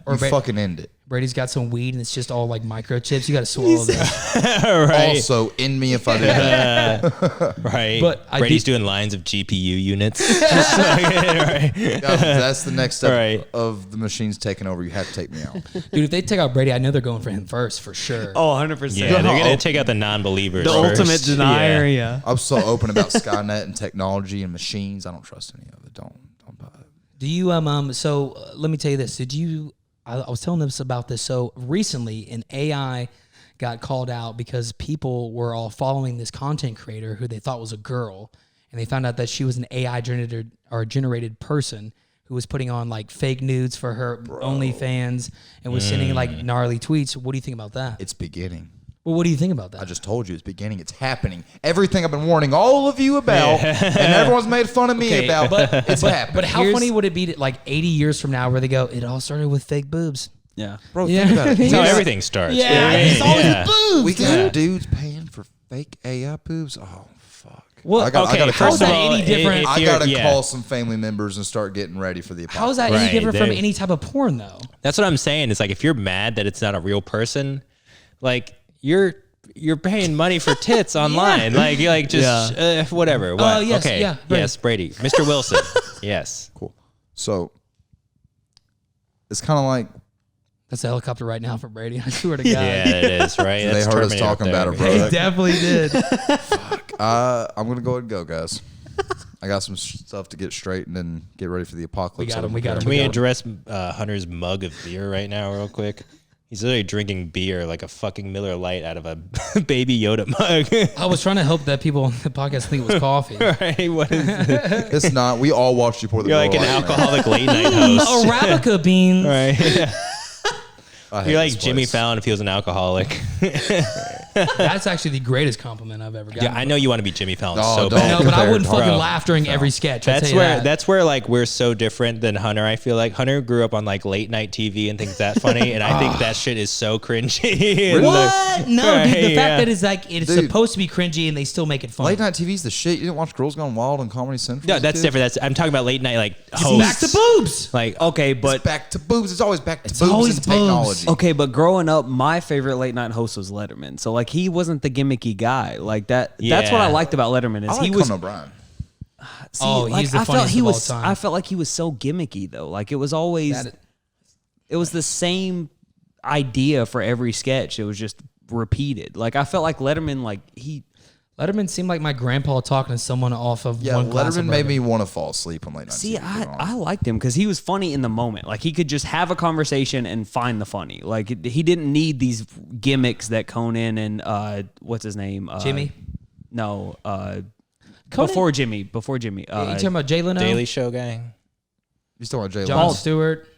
Or You Bra- fucking end it. Brady's got some weed, and it's just all like microchips. You got to swallow this. Right. Also, end me if I do that. Right. But I Brady's do- doing lines of GPU units. Just like, right. That's the next step Right. of the machines taking over. You have to take me out. Dude, if they take out Brady, I know they're going for him first, for sure. Oh, 100%. Yeah, they're going to take out the non-believers the first. ultimate denier, yeah. I'm so open about Skynet and technology and machines. I don't trust any of it. Don't buy it. Do you so let me tell you this. I was telling them about this. So recently an AI got called out because people were all following this content creator who they thought was a girl, and they found out that she was an AI generated person who was putting on like fake nudes for her OnlyFans and was sending like gnarly tweets. What do you think about that? It's beginning. Well, what do you think about that? I just told you it's beginning. It's happening. Everything I've been warning all of you about, and everyone's made fun of me about, it's happening. But how funny would it be to, like 80 years from now where they go, it all started with fake boobs? Yeah. Bro, Yeah. think about it. That's how everything starts. Yeah, right? it's always Yeah. boobs. We got dudes paying for fake AI boobs. Oh fuck. Well, I gotta Okay, call how's first that of all, any different? I you're- gotta yeah. call some family members and start getting ready for the How is apocalypse. that any Right, different from they- any type of porn, though? That's what I'm saying. It's like if you're mad that it's not a real person, like you're paying money for tits online. Like you're like just whatever. What? yes, okay. yeah, Brady. Yes, Brady. Mr. Wilson. Yes. Cool. So it's kind of like That's a helicopter right now for Brady. I swear to God. Yeah, it is, right? They That's heard us Terminator talking about there. it, bro. He definitely did. I'm gonna go ahead and go, guys. I got some stuff to get straightened and get ready for the apocalypse. We got him. Can we address Hunter's mug of beer right now, real quick? He's literally drinking beer like a fucking Miller Lite out of a Baby Yoda mug. I was trying to help that people on the podcast think it was coffee. Right? What is it? It's not. We all watched you pour the. You're like an Miller Lite, man. alcoholic late night host. Arabica beans. Right? Yeah. I hate You're like this Jimmy place. Fallon if he was an alcoholic. That's actually the greatest compliment I've ever gotten. Yeah, I know you want to be Jimmy Fallon Oh, so don't. bad. No, but I Compared, wouldn't fucking bro. laugh during every sketch. I'll That's tell you where that. that's where like we're so different than Hunter. I feel like Hunter grew up on like late night TV and thinks that's funny, and I think that shit is so cringy. And, like, What? No, dude. The fact yeah. that it's like it's Dude. supposed to be cringy and they still make it fun. Late night TV's the shit. You didn't watch Girls Gone Wild on Comedy Central? No, as a that's kid? different. That's I'm talking about late night like Back hosts. to boobs. Like Okay, It's but back to boobs. It's always back to boobs always and boobs. technology. okay, but growing up, my favorite late night host was Letterman. So like he wasn't the gimmicky guy. Like that. That's what I Yeah. liked about Letterman is I like he was. Conan O'Brien. See, Oh, like, he's the I felt funniest he of all was. time. I felt like he was so gimmicky though. Like it was always. That- It was the same idea for every sketch. It was just repeated. Like I felt like Letterman. Like he. Letterman seemed like my grandpa talking to someone off of Yeah, one class of Letterman made Brother. me want to fall asleep on late night. See, TV, to be honest. I liked him because he was funny in the moment. Like he could just have a conversation and find the funny. Like he didn't need these gimmicks that Conan and what's his name? Jimmy? No, Conan? before Jimmy. You talking about Jay Leno? Daily Show guy. You still want Jay Jon Leno? Stewart.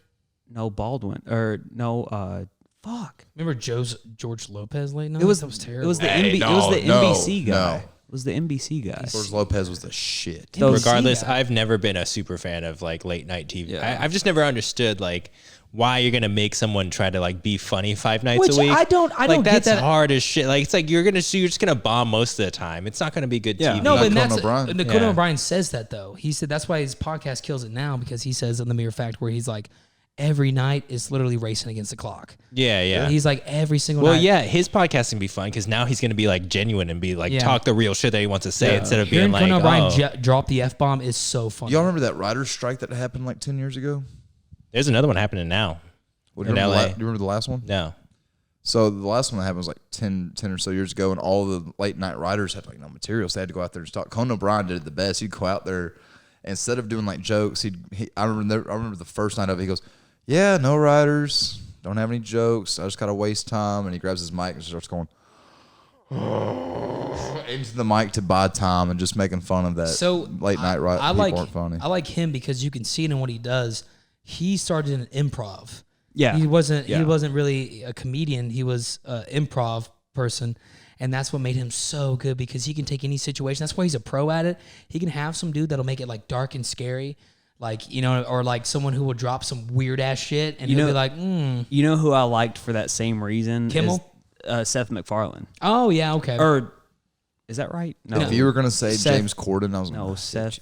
no Baldwin or no. Fuck. Remember George Lopez late night? It was that was terrible. It was the Hey, it was the no, NBC guy. No, was the NBC guy. George Lopez was the shit. Those- Regardless, guy. I've never been a super fan of like late night TV. Yeah. I've just never understood like why you're gonna make someone try to like be funny 5 nights Which a week. I don't like, get that's that. hard as shit. Like it's like you're just gonna bomb most of the time. It's not gonna be good Yeah. TV. No, Like but Conan that's O'Brien. Conan Yeah. O'Brien says that though. He said that's why his podcast kills it now because he says on the Mere Fact where he's like every night is literally racing against the clock. yeah. He's like every single Well, night. yeah, his podcast can be fun because now he's gonna be like genuine and be like Yeah. talk the real shit that he wants to say instead of Hearing being like, Conan O'Brien oh. drop the F bomb is so funny. Y'all remember that writer's strike that happened like 10 years ago? There's another one happening now. Well, do you In remember LA. do you remember the last one? No. So the last one that happened was like 10 or so years ago, and all the late night writers had like no material, so they had to go out there and talk. Conan O'Brien did it the best. He'd go out there, instead of doing like jokes, I remember the first night of it, he goes, "Yeah, no writers, don't have any jokes. I just gotta waste time." And he grabs his mic and starts going into the mic to buy time and just making fun of that. So late night writers I people like aren't funny. I like him because you can see it in what he does. He started in improv. Yeah. He wasn't Yeah. really a comedian. He was an improv person. And that's what made him so good because he can take any situation. That's why he's a pro at it. He can have some dude that'll make it like dark and scary. Like, you know, or like someone who will drop some weird ass shit and he'll be like, You know who I liked for that same reason? Kimmel? Is, Seth MacFarlane. oh yeah, okay. Or is that right? No. If you were gonna say Seth- James Corden, I was No, gonna Seth.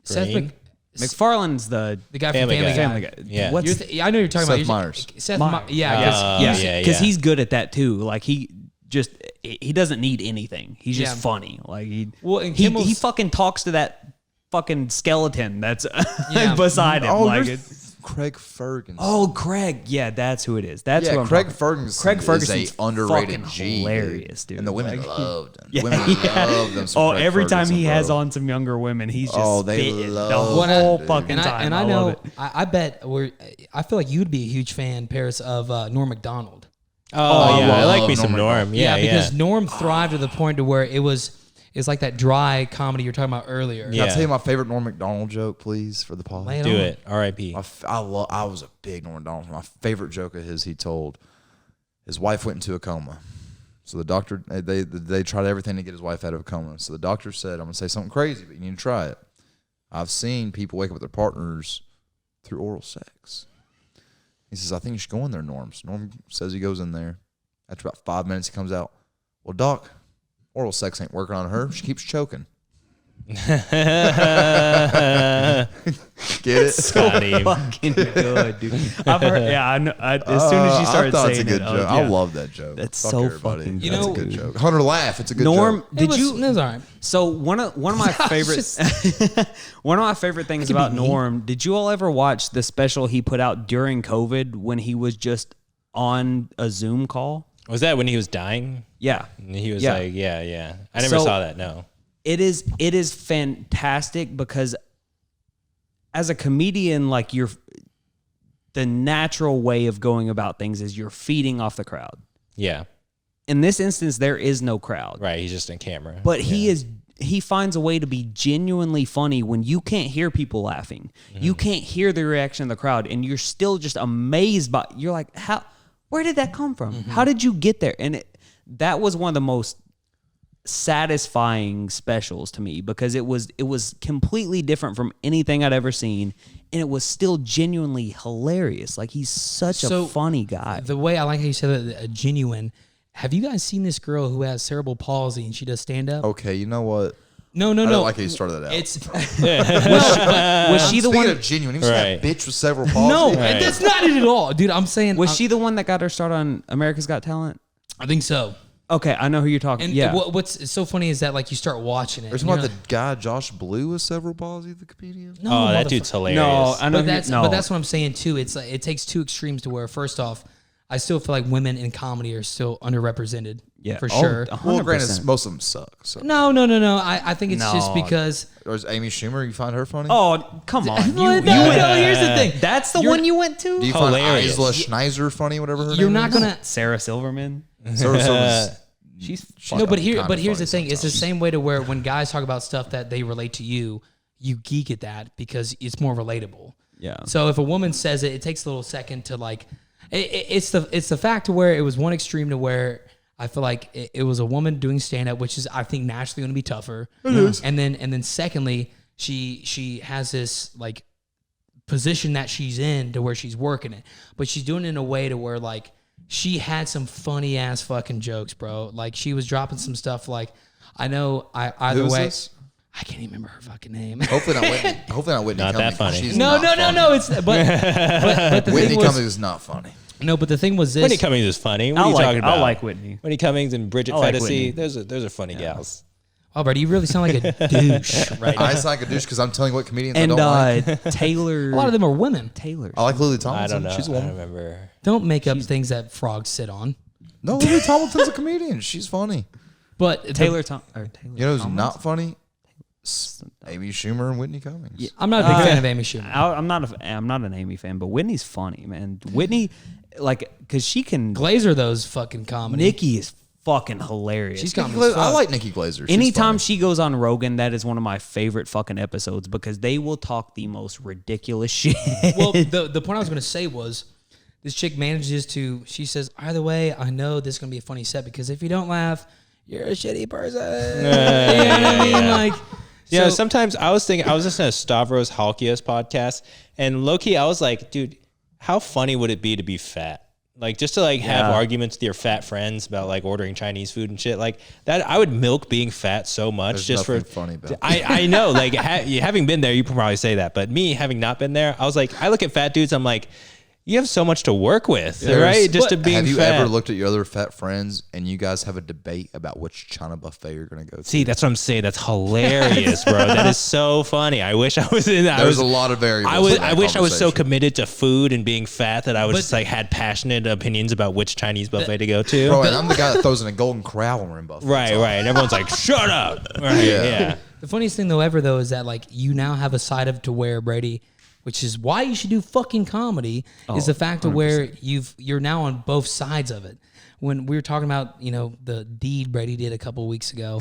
Seth Green? MacFarlane's the the guy from Family Family Guy. Guy. Family Guy. Yeah. What's I know you're talking Seth about Meyers. Seth Meyers. Meyers. Yeah, 'cause- yeah. because he's good at that too. Like he doesn't need anything. He's just Yeah. funny. Like Well, and he Kimmel's- fucking talks to that fucking skeleton that's Yeah. beside him. Oh, like you're it, Craig Ferguson. oh, Craig. Yeah, that's who it is. That's yeah, who I'm Craig talking- Ferguson. Craig is Ferguson's a underrated fucking G, hilarious, dude. and the women Like- loved him. Yeah, Women yeah. love them. some Oh, Craig every time Ferguson, he has bro. on some younger women, he's just Oh, they spitting love the it, whole dude. fucking And time. I love know, it. I bet I feel like you'd be a huge fan, Paris, of Norm Macdonald. Oh, yeah. I like love me some Norm Norm. Yeah, because Norm thrived to the point to where it's like that dry comedy you're talking about earlier. Can Yeah. I tell you my favorite Norm Macdonald joke, please, for the pod? Lay it Do on. it. R.I.P. I was a big Norm Macdonald fan. My favorite joke of his, he told his wife went into a coma. So the doctor, they tried everything to get his wife out of a coma. So the doctor said, "I'm gonna say something crazy, but you need to try it. I've seen people wake up with their partners through oral sex." He says, "I think you should go in there, Norm." So Norm says he goes in there. After about 5 minutes, he comes out. "Well, doc, oral sex ain't working on her. She keeps choking." Get it? Scotty. Fucking good, dude. I've heard. Yeah, I know. As soon as you started I thought saying it's a good it, joke. yeah. I love that joke. That's Fuck so everybody. fucking You That's know- a good joke. Hunter laugh. It's a good Norm, joke. did you? It was all right. So one of my favorite one of my favorite things about Norm. Did you all ever watch the special he put out during COVID when he was just on a Zoom call? Was that when he was dying? Yeah, And he was Yeah. like, yeah. I never So- saw that, no. it is fantastic because as a comedian, like the natural way of going about things is you're feeding off the crowd. Yeah. In this instance, there is no crowd. Right. He's just in camera. But he finds a way to be genuinely funny when you can't hear people laughing. You can't hear the reaction of the crowd and you're still just amazed by you're like, where did that come from? How did you get there? And that was one of the most satisfying specials to me because it was completely different from anything I'd ever seen and it was still genuinely hilarious. Like he's such a funny guy. The way I like how you said that, genuine. Have you guys seen this girl who has cerebral palsy and she does stand up? Okay, you know what? No. I don't like how you started that out. It's Was she the Speaking one of genuine, you seen Right. that bitch with several palsy? no, Right. that's not it at all, dude. I'm saying Was she the one that got her start on America's Got Talent? I think so. Okay, I know who you're talking. And yeah. what's so funny is that like you start watching it. There's and one you're the guy Josh Blue with cerebral palsy, the comedian. like, no, Oh, that motherfucker. dude's hilarious. No, I know. But that's what I'm saying too. It's like it takes two extremes to where first off, I still feel like women in comedy are still underrepresented. Yeah. for Oh, sure. 100%. Well, granted, most of them suck. So. No. I think it's just No. because. Or is Amy Schumer? You find her funny? Oh, come on. No, here's the thing. That's the You're- one you went to? Do you find Hilarious. Isla Schneiser funny? Whatever her You're name not is? gonna. Sarah Silverman. So She's No, but kinda here's the funny thing. It's the sometimes. same way to where when guys talk about stuff that they relate to you, you geek at that because it's more relatable. Yeah. So if a woman says it, it takes a little second to like. It's the fact to where it was one extreme to where I feel like it was a woman doing stand up, which is I think naturally going to be tougher. It is. And then secondly, she has this like position that she's in to where she's working it, but she's doing it in a way to where like she had some funny ass fucking jokes, bro. Like she was dropping some stuff like either way. This? I can't even remember her fucking name. Hopefully not Whitney. Hopefully not Whitney. Not that Cummings. funny. She's No. not funny. It's but the Whitney thing was, Cummings is not funny. no, but the thing was this. Whitney Cummings is funny. What are you talking about? I like Whitney. Whitney Cummings and Bridget I like Fetisi. Whitney. Those are funny gals. Oh, Brady, you really sound like a douche right now. I sound like a douche because I'm telling you what comedians And I don't like. Taylor. A lot of them are women. Taylor. I like Lily I Tomlinson. don't know. She's a I don't woman. remember. Don't make up things that frogs sit on. No, Lily Tomlinson's a comedian. She's funny. But Taylor. Taylor. You know who's Tomlinson? not funny? Amy Schumer and Whitney Cummings. Yeah. I'm not a big fan of Amy Schumer. I'm not an Amy fan, but Whitney's funny, man. Whitney, like, cause she can. Glazer those fucking comedy. Nikki is fucking hilarious. She's Nikki comedy. Gla- I like Nikki Glazer. She's Anytime funny. she goes on Rogan, that is one of my favorite fucking episodes because they will talk the most ridiculous shit. Well, the point I was going to say was this chick manages to, she says, either way, I know this is going to be a funny set because if you don't laugh, you're a shitty person. You know what I mean? Like, Yeah, so- sometimes I was listening to Stavros Halkias podcast, and low-key, I was like, dude, how funny would it be to be fat? Like, just to like have arguments with your fat friends about like ordering Chinese food and shit like that. I would milk being fat so much There's just for nothing funny about it. I know, like having been there, you can probably say that, but me having not been there, I was like, I look at fat dudes, I'm like, you have so much to work with, right? Just to being Have you fat. ever looked at your other fat friends and you guys have a debate about which China buffet you're going to go to? See, that's what I'm saying. That's hilarious, bro. That is so funny. I wish I was in that. There's a lot of variables. I wish I was so conversation. committed to food and being fat that I was just like had passionate opinions about which Chinese buffet to go to. Bro, and I'm the guy that throws in a golden corral when we're in buffet. Right. And everyone's like, shut up. Right. Yeah. the funniest thing though ever though is that like you now have a side of to where Brady, which is why you should do fucking comedy, is the fact of where you're now on both sides of it. When we were talking about, the deed Brady did a couple of weeks ago,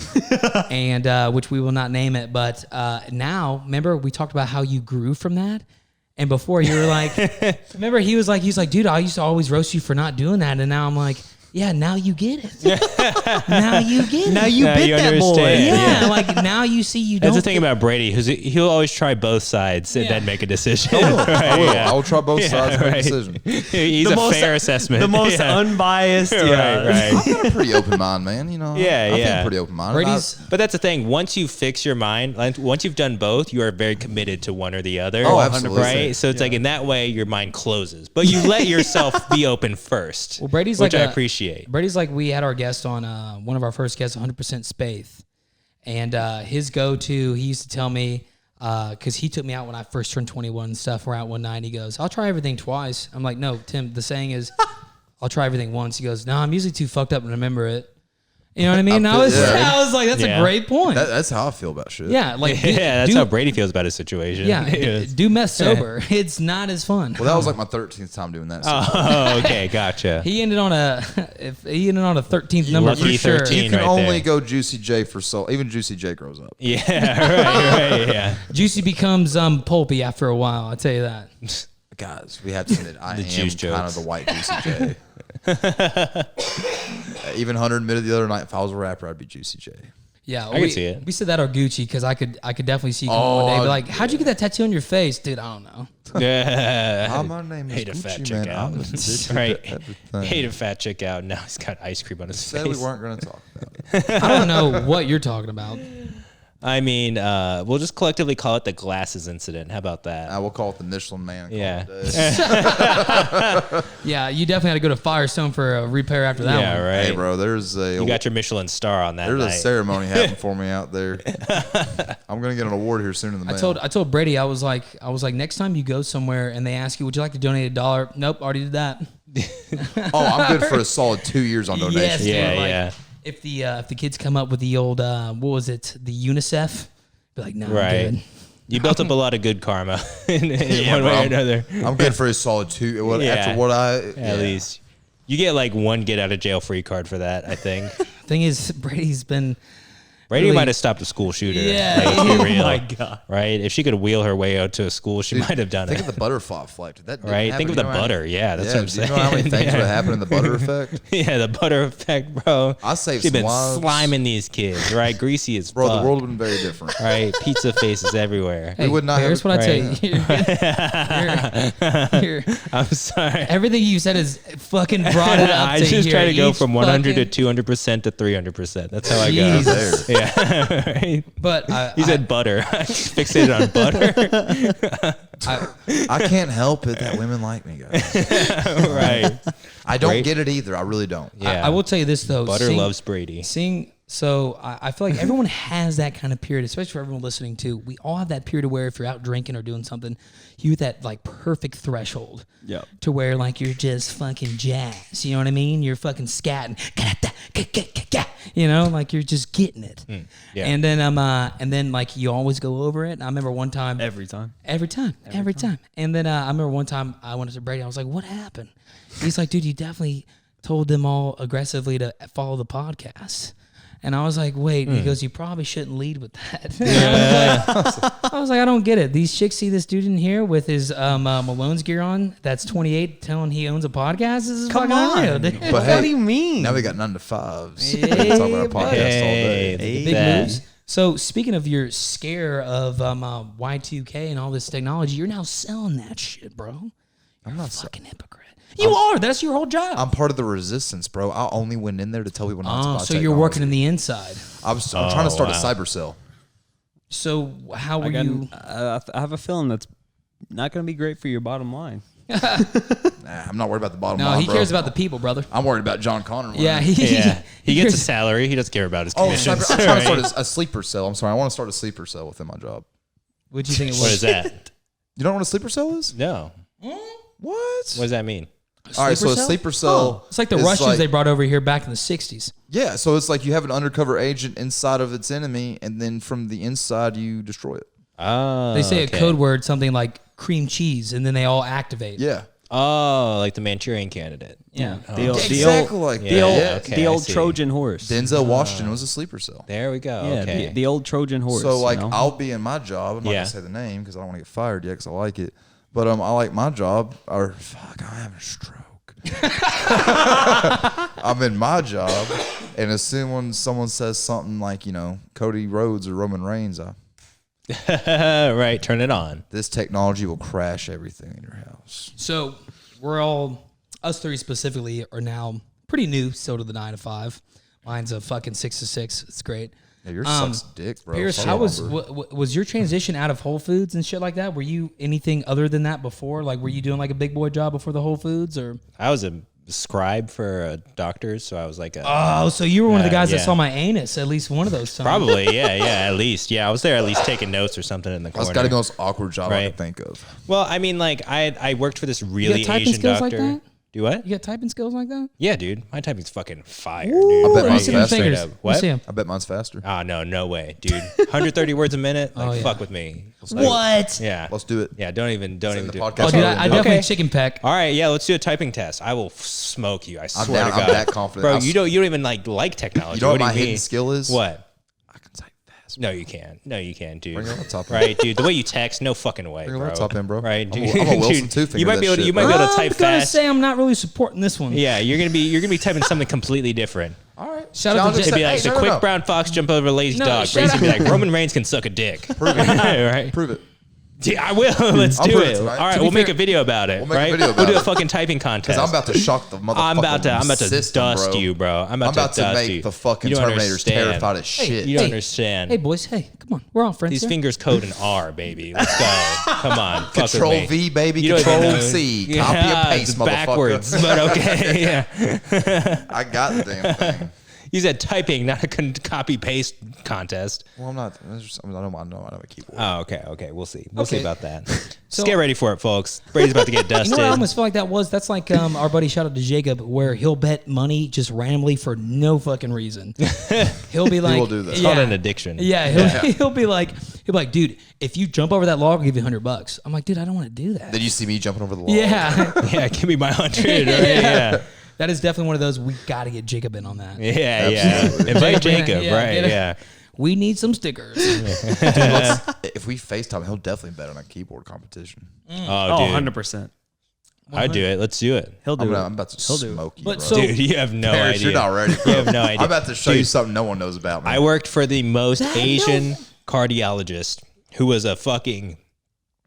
and which we will not name it, but now, remember, we talked about how you grew from that? And before you were like, remember, he's like, dude, I used to always roast you for not doing that. And now I'm like, yeah, now you get it. Now you get it. now you bit you that boy. understand. Yeah, like now you see you don't. That's the thing about Brady, he'll always try both sides and then make a decision. I will try both sides and make a right. decision. He's a fair assessment. The most Yeah. unbiased. Right. I've got a pretty open mind, man. I think pretty open mind. Brady's. But that's the thing. Once you fix your mind, like once you've done both, you are very committed to one or the other. Oh, absolutely. Right? So it's like in that way, your mind closes. But you let yourself be open first. Well, Brady's which like I a- appreciate. Brady's like we had our guest on one of our first guests, 100% Spaith, and his go-to. He used to tell me because he took me out when I first turned 21 and stuff. We're out one night. And he goes, "I'll try everything twice." I'm like, "No, Tim. The saying is, I'll try everything once." He goes, "No, I'm usually too fucked up to remember it." You know what I mean? I was like, "That's a great point." That's how I feel about shit. Yeah, like Yeah, that's how Brady feels about his situation. Yeah, Yes. do meth sober. It's not as fun. Well, that was like my 13th time doing that. So Oh, okay, gotcha. He ended on a 13th number for Lucky sure. 13. you can right only there. go Juicy J for soul. Even Juicy J grows up. Yeah, right, yeah. Juicy becomes pulpy after a while. I'll tell you that. Guys, we have to admit, I am juice kind of jokes. the white Juicy J. Even Hunter admitted the other night, if I was a rapper, I'd be Juicy J. Yeah, I could see it. We said that or Gucci because I could definitely see you come one day. Be like, how'd you get that tattoo on your face, dude? I don't know. Yeah. My name is Hate a fat Gucci, chick man. out. I'm addicted Right. to everything. Hate a fat chick out. Now he's got ice cream on his Said face. we weren't going to talk about it. I don't know what you're talking about. I mean, we'll just collectively call it the glasses incident. How about that? I will call it the Michelin Man. Yeah. Yeah, you definitely had to go to Firestone for a repair after that Yeah, one. right. Hey, bro, there's You got your Michelin star on that there's night. a ceremony happening for me out there. I'm going to get an award here soon in the mail. I told Brady, I was like, next time you go somewhere and they ask you, would you like to donate $1? Nope, already did that. Oh, I'm good for a solid 2 years on donations. Yes, dude, Yeah, like, yeah. If the kids come up with the old what was it, the UNICEF, be like, no, Right. I'm good. You built up a lot of good karma in one bro, way or another. I'm good for a solid 2. Well, Yeah. After what At least. You get like one get out of jail free card for that, I think. Thing is, Brady's been Brady really- might have stopped a school shooter. Yeah. Like, let's be real, my God. right? If she could wheel her way out to a school, she might have done Think it. of the butterfly effect. That didn't Right? happen. Think of You the know how butter. many- Yeah, that's what I'm do saying. you know how many things Yeah. would happen in the butter effect? Yeah, the butter effect, bro. I saved She's some been lives. sliming these kids, right? Greasy as Bro, fuck. the world would have been very different. Right? Pizza faces everywhere. Hey, would not have here's it- what I tell right. you. I'm sorry. Everything you said is fucking brought it up. I to just here. try to go Each from 100 fucking- to 200% to 300%. That's how I go. Jesus. Yeah. Right? But He said butter. Fixated on butter. I can't help it that women like me, guys. Right. I don't Right. get it either. I really don't. Yeah. I will tell you this though. Butter loves Brady. So I feel like everyone has that kind of period, especially for everyone listening too. We all have that period of where if you're out drinking or doing something, you hit that like perfect threshold. Yep. To where like you're just fucking jazz. You know what I mean? You're fucking scatting. You know, like you're just getting it. yeah. And then like you always go over it. And I remember one time. Every time. Every time. And then I remember one time I went to Brady. I was like, "What happened?" He's like, "Dude, you definitely told them all aggressively to follow the podcast." And I was like, "Wait." He goes, "You probably shouldn't lead with that." I was like, "I don't get it. These chicks see this dude in here with his Malone's gear on. That's 28, telling he owns a podcast. This is Come fucking on. unreal, dude." But What hey, do you mean? Now we got 9 to 5s. Hey, Talk about our podcast all Hey, day. Big that. moves. So speaking of your scare of Y2K and all this technology, you're now selling that shit, bro. I'm not. Fucking hypocrite. You are. That's your whole job. I'm part of the resistance, bro. I only went in there to tell people not to buy So you're working in technology. the inside. I'm trying to start wow. a cyber cell. So how were I you? have a feeling that's not going to be great for your bottom line. Nah, I'm not worried about the bottom No, line, he bro. cares about the people, brother. I'm worried about John Connor. Yeah, Yeah. He gets a cares- salary. He doesn't care about his Oh, commissions. cyber, I'm trying to right? start a sleeper cell. I'm sorry. I want to start a sleeper cell within my job. What do you think it was? What is that? You don't know what a sleeper cell is? No. What? What does that mean? All right, so a cell? sleeper cell. It's like the is Russians like- they brought over here back in the 60s. Yeah, so it's like you have an undercover agent inside of its enemy, and then from the inside you destroy it. Oh. They say okay. a code word, something like cream cheese, and then they all activate. Yeah. Oh, like the Manchurian Candidate. Yeah. The old, Exactly like Yeah, the old, yeah, okay, the I old see. Trojan horse. Denzel Washington was a sleeper cell. There we go. Yeah, okay. the old Trojan horse. So like you know? I'll be in my job. I'm not Yeah. gonna say the name because I don't want to get fired yet because I like it. But I like my job. Or fuck, I'm having a stroke. I'm in my job, and as soon when someone says something like Cody Rhodes or Roman Reigns, Right. Turn it on. this technology will crash everything in your house. So we're all, us three specifically, are now pretty new still to the 9 to 5. Mine's a fucking 6 to 6. It's great. Yeah, yours sucks dick, bro. Pierce, Sorry, how was Lumber. was your transition out of Whole Foods and shit like that? Were you anything other than that before? Like, were you doing like a big boy job before the Whole Foods, or? I was a scribe for doctors, so I was like a. Oh, so you were one of the guys that yeah. saw my anus at least one of those times. Probably, yeah, at least. Yeah, I was there at least taking notes or something in the corner. That's got to be the most awkward job I Right. can think of. Well, I mean, like, I worked for this You really got typing Asian skills doctor. like that? Do what? You got typing skills like that? Yeah, dude. My typing's fucking fire, I dude. bet Let me mine's see them faster. fingers. Straight up. Let me What? see 'em. I bet mine's faster. Oh, no way, dude. 130 words a minute? Like, Oh, yeah. fuck with me. What? Yeah. Let's do it. Yeah, don't even in do the it. podcast. Oh, dude, I definitely Okay. chicken peck. All right, yeah, let's do a typing test. I will smoke you. I swear down. to I'm God. that confident. Bro, I'll- you don't even like technology. You know what do my you mean? hidden skill is? What? I can type fast. No, you can't. No, you can't, dude. Bring your laptop in. Right, dude. The way you text, no fucking way, Bring your bro. laptop in, bro. Right, I'm dude. a Wilson Dude, two-finger You might be that able to. You shit, might be bro. able to type I'm gonna fast. say I'm not really supporting this one. Yeah, you're gonna be typing something completely different. All right. Shout out to Challenge Jay- It'd be like accepted. the Hey, quick no. brown fox jump over a lazy No, dog. shut Brady's gonna be up. like Roman Reigns can suck a dick. Prove it. right? Prove it. Yeah, I will. Let's I'll do prove it it. All tonight. right, To be we'll make fair- a video about it. We'll make a right? video We'll about do a it. fucking typing contest. Because I'm about to shock the motherfucking I'm about to system, dust bro. you, bro. I'm I'm about about to to dust make you. the fucking You don't Terminators understand. terrified as shit. You don't Hey. understand. Hey, boys. Hey, come on. We're all friends These here. fingers code an R, baby. Let's go. Come on. Fuck with Control me. V, baby. You don't even Control know. C. Yeah, Copy and paste, it's motherfucker. backwards, but okay. Yeah. I got the damn thing. You said typing, not a copy paste contest. Well, I'm not. I know a keyboard. Oh, okay. We'll see. We'll see Okay. about that. So- Just get ready for it, folks. Brady's about to get You dusted. know what I almost feel like that was? That's like our buddy, shout out to Jacob, where he'll bet money just randomly for no fucking reason. He'll be like, will do that. It's called an addiction. Yeah, he'll be like, dude, if you jump over that log, I'll give you $100. I'm like, dude, I don't want to do that. Then you see me jumping over the wall. Yeah, Yeah, give me my 100. Right? Yeah. that is definitely one of those. We got to get Jacob in on that. Yeah. Absolutely. Invite Jacob, Jacob, yeah, right? get it. Yeah. We need some stickers. If we FaceTime, he'll definitely bet on a keyboard competition. Oh, dude. 100%. I'd do it. Let's do it. He'll do it. I'm about to smoke you, But bro. so- Dude, you have no Parrish, idea. you're not ready, bro. You have no idea. I'm about to show you Dude, something no one knows about me. I worked for the most Asian cardiologist who was a fucking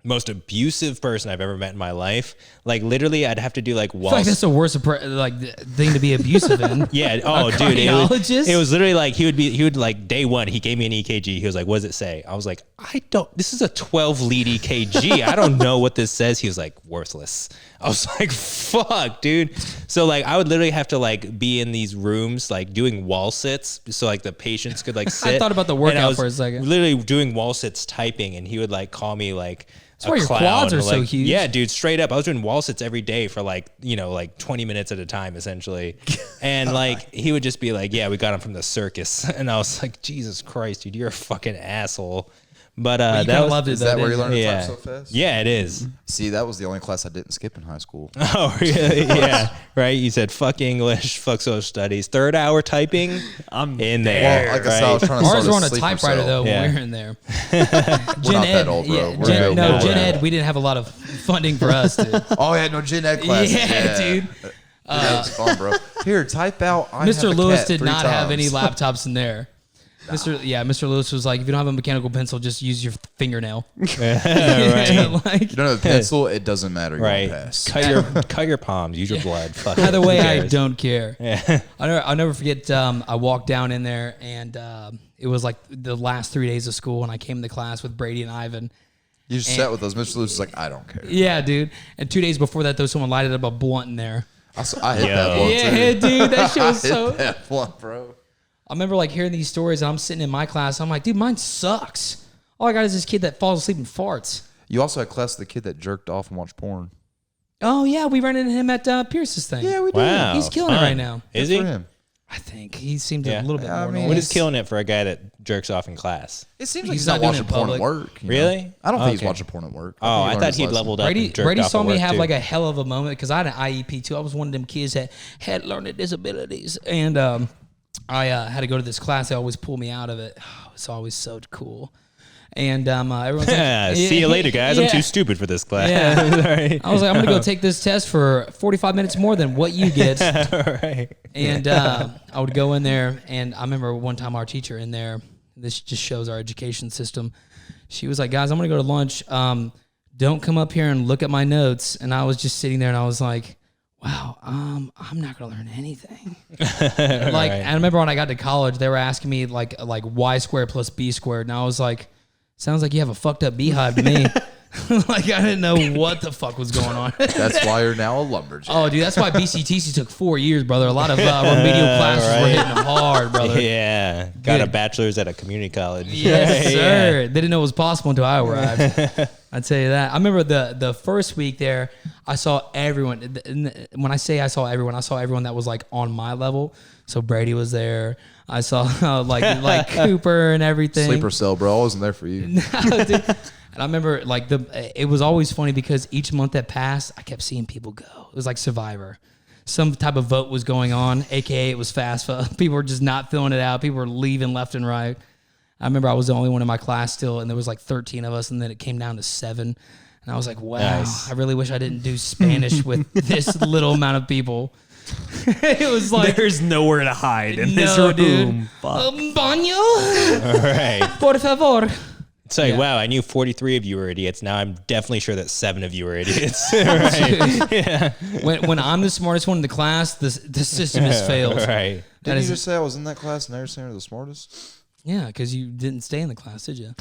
most abusive person I've ever met in my life. Like literally, I'd have to do like I feel walls. like that's the worst thing to be abusive in. Yeah. Oh, dude. Cardiologist? It was literally like he would like day one. He gave me an EKG. He was like, "What does it say?" I was like, "I don't. This is a 12 lead EKG. I don't know what this says." He was like, "Worthless." I was like, "Fuck, dude." So like, I would literally have to like be in these rooms like doing wall sits, so like the patients could like sit. I thought about the And I workout was for a second. Literally doing wall sits, typing, and he would like call me like. That's why your quads are so huge. Yeah, dude, straight up. I was doing wall sits every day for like, like 20 minutes at a time, essentially. And like, he would just be like, "Yeah, we got him from the circus." And I was like, Jesus Christ, dude, you're a fucking asshole. But You that kinda was, loved it Is though, that where you didn't learned to yeah. type so fast? Yeah, it is. See, that was the only class I didn't skip in high school. Oh, really? Yeah. Right? You said fuck English, fuck social studies. 3rd hour typing, I'm in there. Well, like I said, I was right? trying to Ours start were on a sleeper typewriter cell. though Yeah. when we were in there. We're not that old, bro. Yeah, We're Gen, good. no, We're Gen good. Ed, we didn't have a lot of funding for us, dude. Oh, yeah, no gen ed classes. Yeah, dude. That was fun, bro. Here, type out. I have Mr. a Lewis cat did 3 not have times. any laptops in there. Mr. Lewis was like, if you don't have a mechanical pencil, just use your fingernail. Right. Like, You don't have a pencil, it doesn't matter. You Right. won't pass. Cut your palms. Use your blood. Fuck it. either way, Who I cares? don't care. Yeah. I'll never forget. I walked down in there, and it was like the last 3 days of school, and I came to class with Brady and Ivan. You just sat with us. Mr. Lewis is like, I don't care. Yeah, dude. And 2 days before that, though, someone lighted up a blunt in there. I hit that one, Yeah, too. dude, that shit was I so. hit that one, bro. I remember like hearing these stories, and I'm sitting in my class. I'm like, dude, mine sucks. All I got is this kid that falls asleep and farts. You also had class with the kid that jerked off and watched porn. Oh yeah, we ran into him at Pierce's thing. Yeah, we did. Wow. He's killing it fun. right now. Is Good he? for him. I think he seemed Yeah. a little bit Yeah, I more. mean, What normal. is killing it for a guy that jerks off in class? It seems like he's not doing it in watching porn at public. work. you know? Really? I don't think he's Okay. watching porn at work. Oh, I think thought learned he'd his leveled lesson. up. Brady, and jerked Brady off saw at me work, have too. like a hell of a moment because I had an IEP too. I was one of them kids that had learning disabilities, and I had to go to this class. They always pull me out of it. It's always so cool. And everyone's like, See you later, guys. I'm yeah. too stupid for this class. Yeah. Sorry. I was like, I'm gonna go take this test for 45 minutes more than what you get. Right. And I would go in there, and I remember one time our teacher in there. This just shows our education system. She was like, "Guys, I'm gonna go to lunch. Don't come up here and look at my notes." And I was just sitting there, and I was like, "Wow, I'm not gonna learn anything." Like, I remember when I got to college, they were asking me like y squared plus b squared, and I was like, "Sounds like you have a fucked up beehive to me." Like I didn't know what the fuck was going on. That's why you're now a lumberjack. Oh, dude, that's why BCTC took 4 years, brother. A lot of remedial classes were hitting them hard, brother. Yeah. Got a Good. bachelor's at a community college. Yes, Yeah. sir. They didn't know it was possible until I arrived. I'd tell you that. I remember the first week there, I saw everyone. And when I say I saw everyone that was like on my level. So Brady was there. I saw like Cooper and everything. Sleeper cell, bro. I wasn't there for you. Dude. And I remember like it was always funny because each month that passed, I kept seeing people go. It was like Survivor. Some type of vote was going on, aka it was FAFSA. People were just not filling it out. People were leaving left and right. I remember I was the only one in my class still, and there was like 13 of us, and then it came down to 7. And I was like, wow, Nice. I really wish I didn't do Spanish with this little amount of people. It was like, There's nowhere to hide in this no, room. dude. Fuck. Baño? All right. Por favor. It's like, Yeah. wow, I knew 43 of you were idiots. Now I'm definitely sure that 7 of you are idiots. Right. When I'm the smartest one in the class, the system has failed. Right. That Didn't you is- just say I was in that class and they were saying you're the smartest? Yeah, because you didn't stay in the class, did you?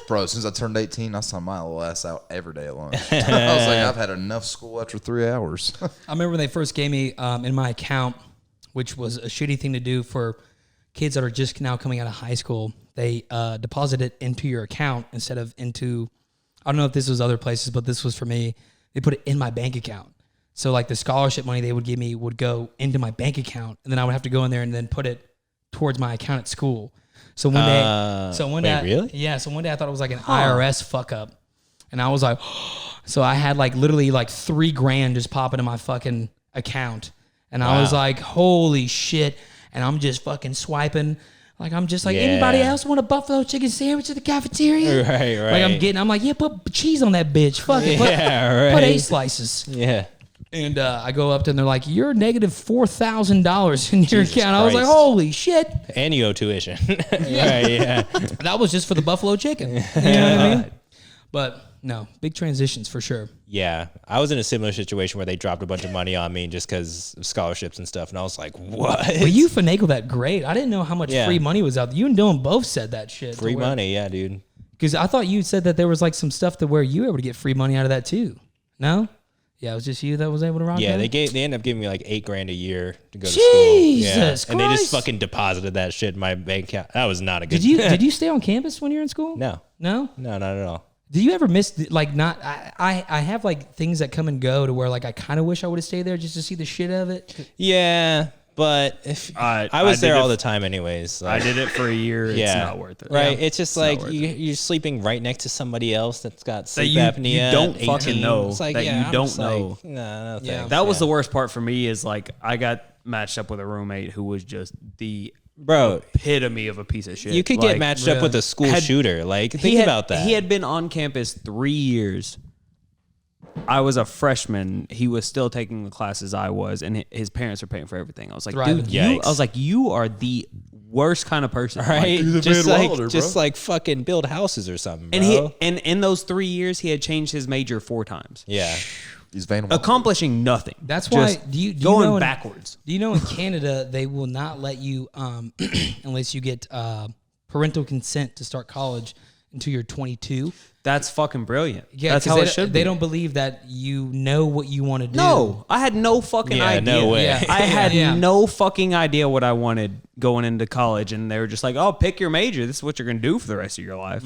Bro, since I turned 18, I saw my little ass out every day at lunch. I was like, I've had enough school after 3 hours. I remember when they first gave me in my account, which was a shitty thing to do for kids that are just now coming out of high school. They deposit it into your account instead of into, I don't know if this was other places, but this was for me. They put it in my bank account. So like the scholarship money they would give me would go into my bank account, and then I would have to go in there and then put it towards my account at school. So one day, really? Yeah. So one day I thought it was like an IRS fuck up, and I was like, so I had like literally like $3,000 just pop into my fucking account, and I was Wow. like, holy shit! And I'm just fucking swiping Like, I'm just like, anybody else want a buffalo chicken sandwich at the cafeteria? Right. Like, I'm like, yeah, put cheese on that bitch. Fuck it. Put 8 slices. Yeah. And I go up to them, they're like, you're negative $4,000 in your account. I was like, Christ. holy shit. And you owe tuition. Right, yeah. That was just for the buffalo chicken. You know what I mean? But no, big transitions for sure. Yeah. I was in a similar situation where they dropped a bunch of money on me just because of scholarships and stuff. And I was like, what? But you finagled that great. I didn't know how much Yeah. free money was out there. You and Dylan both said that shit. Free money. Yeah, dude. Because I thought you said that there was like some stuff to where you were able to get free money out of that too. No? Yeah, it was just you that was able to rock Yeah, that? they ended up giving me like $8,000 a year to go to school. Yeah. Jesus And they just Christ. fucking deposited that shit in my bank account. That was not a good. Did you stay on campus when you were in school? No, No? not at all. Do you ever miss like not I have like things that come and go to where like I kind of wish I would have stayed there just to see the shit of it. Yeah, but if I I was did there it all the time anyways. I did it for a year. It's not worth it. Right? Yeah. It's just not like worth you're sleeping right next to somebody else that's got That sleep you apnea. don't 18. fucking know. It's like, That yeah, you I'm don't just know. Like, no, Yeah. thanks. That was Yeah. the worst part for me. Is like I got matched up with a roommate who was just the bro. epitome of a piece of shit. You could Like, get matched up with a school had- shooter. Like, he think had- about that. He had been on campus 3 years. I was a freshman. He was still taking the classes I was, and his parents were paying for everything. I was like, Thriving. dude, Yikes. I was like, you are the worst kind of person, right? Like, Just Van like, Wilder, just bro. like fucking build houses or something, bro. and in those 3 years, he had changed his major 4 times, yeah. He's Van Wilder. accomplishing nothing. That's why Just do you going know backwards. Do you know in Canada they will not let you unless you get parental consent to start college until you're 22. That's fucking brilliant. Yeah, that's 'cause how they it should They be. don't believe that you know what you want to do. No, I had no fucking Yeah, idea. no way. Yeah. I had Yeah. no fucking idea what I wanted going into college, and they were just like, "Oh, pick your major. This is what you're gonna do for the rest of your life."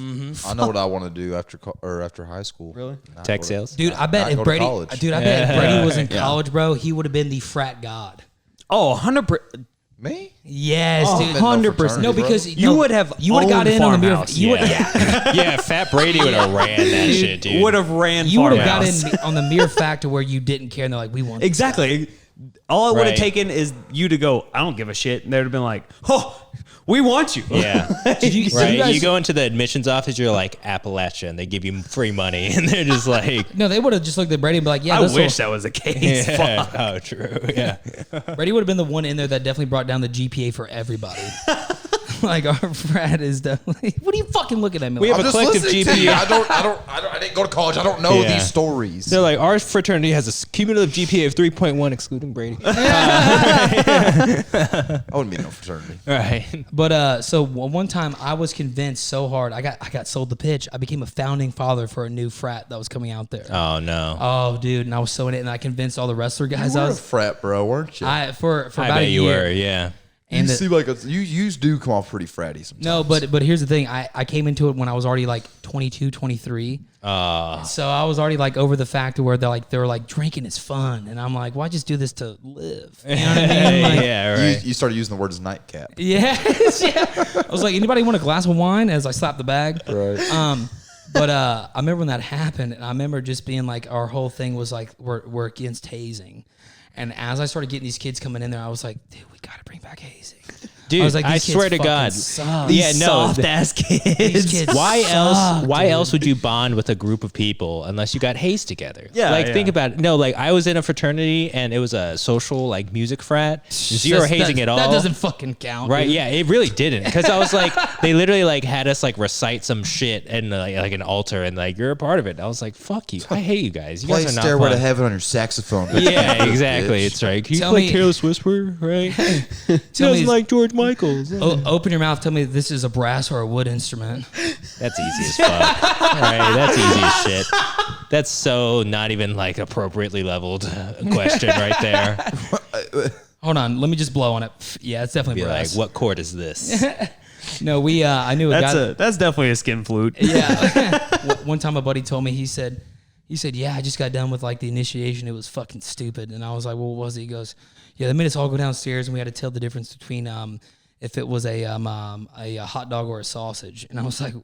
I know what I want to do after high school. Really? Not Tech go to- sales? Dude, I not bet if go to Brady, college. dude, I bet if Brady was in college, bro, he would have been the frat god. Oh, 100%. Me? Yes, Oh, dude. 100%. No, because You would have you would have got owned in on the mere. Farmhouse. You would, Yeah. Yeah, Fat Brady would have ran that shit, dude. Would have ran. you would have got Farmhouse. in on the mere fact of where you didn't care, and they're like, "We want this Exactly. All it would have Right. taken is you to go, "I don't give a shit," and they would have been like, "Oh, we want you." Yeah. Did you, Right. You, guys, You go into the admissions office, you're like Appalachia, and they give you free money, and they're just like, no, they would have just looked at Brady and be like, "Yeah, I this wish that was the case. yeah. Fuck. Oh, true. Yeah. Brady would have been the one in there that definitely brought down the GPA for everybody. Like our frat is definitely. What are you fucking looking at me? We like? have I'm a just collective listening to you. GPA. I didn't go to college. I don't know Yeah. these stories. They're like, our fraternity has a cumulative GPA of 3.1, excluding Brady. I wouldn't be in no fraternity. Right. But so one time I was convinced so hard. I got sold the pitch. I became a founding father for a new frat that was coming out there. Oh, no. Oh, dude, and I was so in it, and I convinced all the wrestler guys. You I were a was frat bro, weren't you? for I about bet a you year. were, yeah. you And the- seem like you do come off pretty fratty sometimes. No, but here's the thing. I came into it when I was already like 22, 23. So I was already like over the fact to where they were like drinking is fun, and I'm like, why just do this to live? You know what I mean? Like, Yeah, right. You started using the word as nightcap. yeah. I was like, anybody want a glass of wine? As I slapped the bag. Right. But I remember when that happened, and I remember just being like, our whole thing was like, we're against hazing. And as I started getting these kids coming in there, I was like, dude, we got to bring back hazing. Dude, I was like, I these kids swear to fucking God. suck. Yeah, no. Soft ass kids. These kids Why suck, else? Why dude. else would you bond with a group of people unless you got hazed together? Yeah, like yeah. think about it. No, like I was in a fraternity and it was a social like music frat. Zero hazing at all. That doesn't fucking count. Right? dude. Yeah, it really didn't. Because I was like, they literally like had us like recite some shit and like an altar and like you're a part of it. And I was like, fuck you. I hate you guys. You Play guys are not Stairway to fun. Heaven on your saxophone. Yeah, exactly. Bitch. It's right. Can you Tell play me- Careless Whisper? Right? He Tell doesn't me- like George Michaels. Open your mouth. Tell me this is a brass or a wood instrument. That's easy as fuck. Right, that's easy as shit. That's so not even like appropriately leveled question right there. Hold on. Let me just blow on it. Yeah, it's definitely Be like, brass. what chord is this? No, I knew a guy. That's definitely a skin flute. Yeah. One time a buddy told me, he said, yeah, I just got done with like the initiation. It was fucking stupid. And I was like, well, what was it? He goes, yeah, they made us all go downstairs and we had to tell the difference between if it was a hot dog or a sausage. And I was like,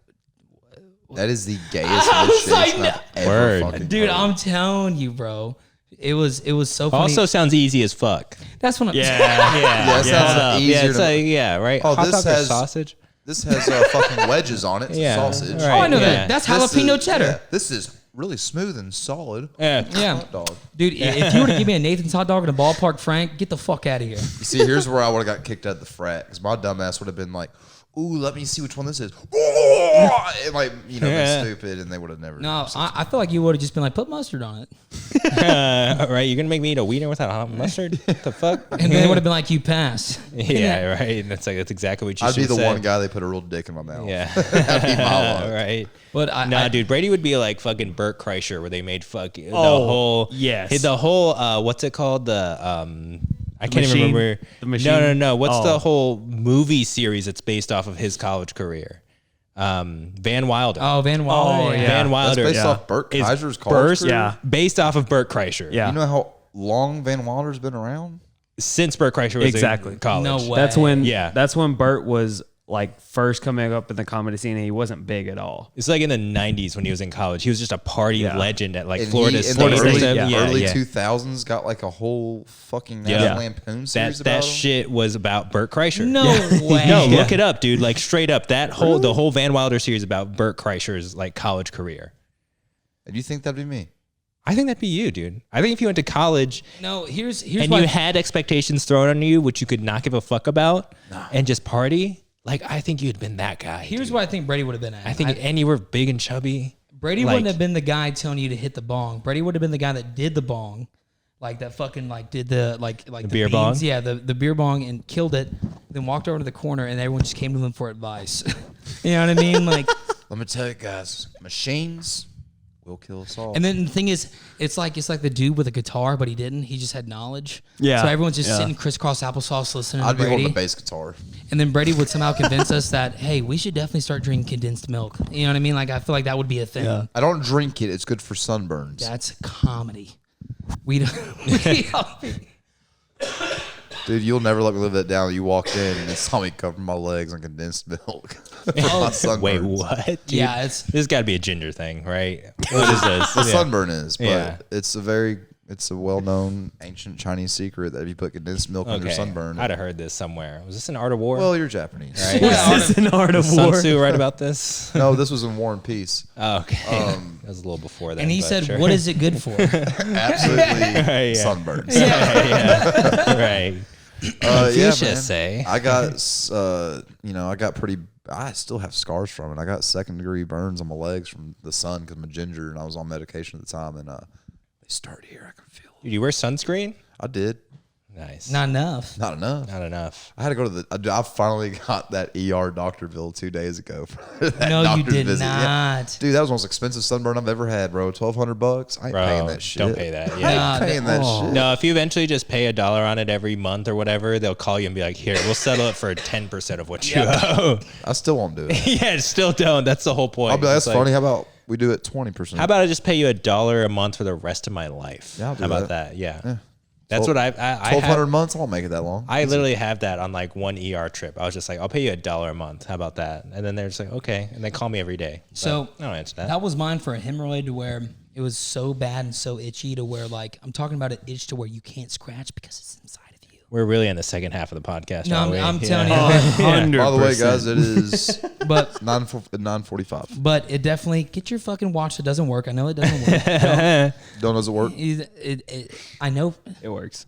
That is the gayest initiation I've ever Word. fucking dude, heard. I'm telling you, bro. It was so funny. Also sounds easy as fuck. That's what I'm Yeah, it sounds easier. Yeah, it's like, yeah, right. Oh, Hot this dog or has sausage. This has fucking wedges on it. It's Yeah. sausage. Right. Oh, I know Yeah. that. That's This jalapeno is- cheddar. yeah, this is really smooth and solid. Yeah. Yeah. Hot dog. Dude, if you were to give me a Nathan's hot dog and a ballpark Frank, get the fuck out of here. You see, here's where I would have got kicked out of the frat because my dumbass would have been like, "Ooh, let me see which one this is," and like been stupid, and they would have never. No, I feel like you would have just been like, put mustard on it. Right, you're gonna make me eat a wiener without hot mustard? What the fuck? And then it would have been like, you pass. Yeah, right. And that's exactly what you I'd should be the said. one guy they put a real dick in my mouth. Yeah. That'd be my luck. Right. But Nah, dude, Brady would be like fucking Burt Kreischer, where they made fucking Oh, yes. the whole what's it called, I can't even Machine? remember. The Machine? No. What's Oh. the whole movie series that's based off of his college career? Van Wilder. Oh, Van Wilder. Oh, yeah. Van That's Wilder. based Yeah. off Burt is Kaiser's college career. Yeah. based off of Burt Kreischer. Yeah. You know how long Van Wilder's been around? Since Burt Kreischer was Exactly. in college. No way. That's when Yeah. That's when Burt was like first coming up in the comedy scene and he wasn't big at all. It's like in the 90s when he was in college. He was just a party Yeah. legend at like And Florida he, in State. the State, early, yeah. early yeah. 2000s, got like a whole fucking Yeah. National Lampoon series That about him. shit was about Burt Kreischer. No way. No, look it up, dude. Like straight up, the whole Van Wilder series about Burt Kreischer's like college career. And you think that'd be me? I think that'd be you, dude. I think if you went to college No, here's and why. you had expectations thrown on you, which you could not give a fuck about, and just party, like I think you'd been that guy. Here's dude. what I think Brady would have been at. I think, and you were big and chubby. Brady like- wouldn't have been the guy telling you to hit the bong. Brady would have been the guy that did the bong, like that fucking like did the like the beer beans. bong? Yeah, the beer bong and killed it. Then walked over to the corner and everyone just came to him for advice. You know what I mean? Like, Let me tell you guys, machines will kill us all. and then the thing is, it's like the dude with a guitar, but he didn't. He just had knowledge. Yeah. So everyone's just Yeah. sitting crisscross applesauce listening I'd to be holding Brady. a bass guitar. And then Brady would somehow convince us that, hey, we should definitely start drinking condensed milk. You know what I mean? Like, I feel like that would be a thing. Yeah. I don't drink it. It's good for sunburns. That's comedy. We don't. Dude, you'll never let me live that down. You walked in and you saw me cover my legs in condensed milk. My sunburns. Wait, what? Dude? Yeah, it's This got to be a ginger thing, right? What is this? The Yeah. sunburn is, but Yeah. it's a well-known ancient Chinese secret that if you put condensed milk on your sunburn, I'd have heard this somewhere. Was this an Art of War? well, you're Japanese. Right? Was this an art of Sun war? Tzu right about this? No, this was in War and Peace. Oh, okay. That was a little before that. and he but said, sure. "What is it good for?" Absolutely Yeah. sunburns. Right. Confucius say. I got, I got pretty. I still have scars from it. I got 2nd-degree burns on my legs from the sun because I'm a ginger and I was on medication at the time. And they started here. I could feel it. Did you wear sunscreen? I did. Nice. Not enough. Not enough. Not enough. I had to go to the. I finally got that ER doctor bill 2 days ago. For that No, you doctor's did visit. Yeah. not. Dude, that was the most expensive sunburn I've ever had, bro. $1,200. I ain't paying Bro, that shit. don't pay that. I Yeah. ain't paying that Oh. shit. No, if you eventually just pay $1 on it every month or whatever, they'll call you and be like, "Here, we'll settle it for 10% of what you owe." I still won't do it. Yeah, still don't. That's the whole point. I'll be like, It's that's funny. How about we do it 20%? How about I just pay you $1 a month for the rest of my life? Yeah, I'll do How about that. that? Yeah. That's what I 1,200 have. months? I won't make it that long. I literally have that on like one ER trip. I was just like, I'll pay you $1 a month. How about that? And then they're just like, okay. And they call me every day. So I don't answer that. that was mine for a hemorrhoid to where it was so bad and so itchy to where like I'm talking about an itch to where you can't scratch because it's inside of you. We're really in the second half of the podcast. No, aren't we? I'm telling Yeah. you. 100%. By the way, guys, it is But 9:45. but it definitely get your fucking watch that doesn't work. I know it doesn't work. Don't does it work? I know. It works.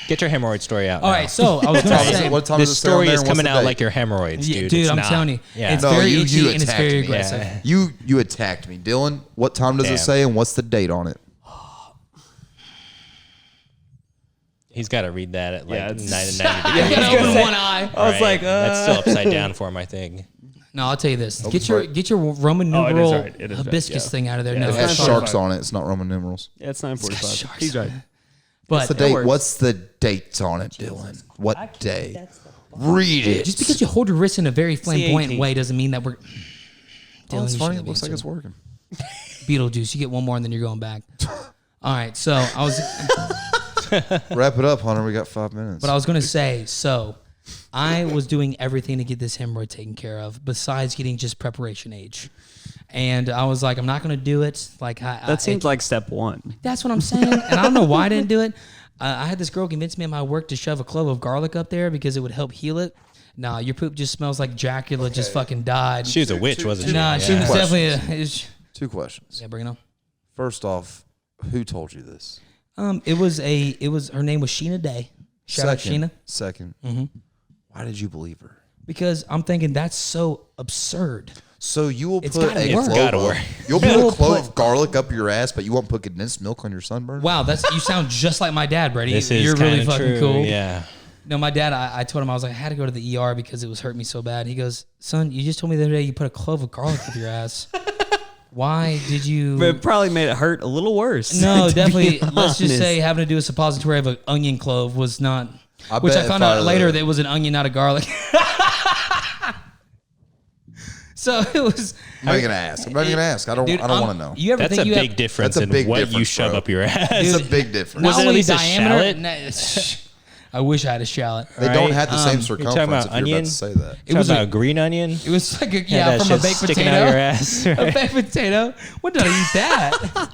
Get your hemorrhoid story out. All now. right, so I was gonna say, What time This does it say on story there is and what's coming the out date? like your hemorrhoids, yeah, dude. dude, It's I'm not. telling you, Yeah. it's No, very you itchy and it's attacked very me. aggressive. Yeah. You attacked me, Dylan. What time does Damn. it say and what's the date on it? He's got to read that at like Yeah, 90 it's- degrees. You gotta open one eye. I was like, That's still upside down for him, I think. No, I'll tell you this: Oh, get sorry. your Roman Oh, it is numeral right. It is right, hibiscus yeah. thing out of there. Yeah, No, It has it's sorry. sharks on it. It's not Roman numerals. Yeah, it's 9:45. sharks. He's right. But The date. works. What's the date on it, Dylan? What day? Read it. just because you hold your wrist in a very flamboyant C-A-T. way doesn't mean that we're. Oh, Dylan, it's you funny. should It looks like have it's working. Beetlejuice. You get one more and then you're going back. All right, so I was. Wrap it up, Hunter. We got 5 minutes. But I was going to say, so I was doing everything to get this hemorrhoid taken care of, besides getting just preparation age. And I was like, I'm not going to do it. Like That seems like step one. That's what I'm saying. And I don't know why I didn't do it. I had this girl convince me at my work to shove a clove of garlic up there because it would help heal it. Nah, your poop just smells like Dracula just fucking died. She was a witch, wasn't she? Nah, she was definitely Two questions. yeah, bring it on. First off, who told you this? It was her name was Sheena Day. Shout out Sheena. Second. Why did you believe her? Because I'm thinking that's so absurd. So you will It's put gotta a work. clove Gotta of, work. you'll put a clove of garlic up your ass, but you won't put condensed milk on your sunburn? Wow, you sound just like my dad, Brady. This is You're really kinda fucking true, cool. Yeah. No, my dad, I told him, I was like, I had to go to the ER because it was hurting me so bad. He goes, son, you just told me the other day you put a clove of garlic up your ass. Why did you? But it probably made it hurt a little worse. No, to be definitely. Let's just honest. say having to do a suppository of an onion clove was not. I Which bet I found if out later that it was an onion, not a garlic. So it was. I'm not gonna ask. I'm not gonna ask. I don't want to know. You ever That's a think you big have, difference That's a in big what you difference, shove bro. up your ass. It's a big difference. Was not it at only least a diameter? shallot? I wish I had a shallot. They Right. don't have the same You're circumference talking about if you're onion? about to say that. It was Talking a, about green onion. it was like a That from a shit baked sticking potato. out your ass. A Right? baked potato. When did I eat that?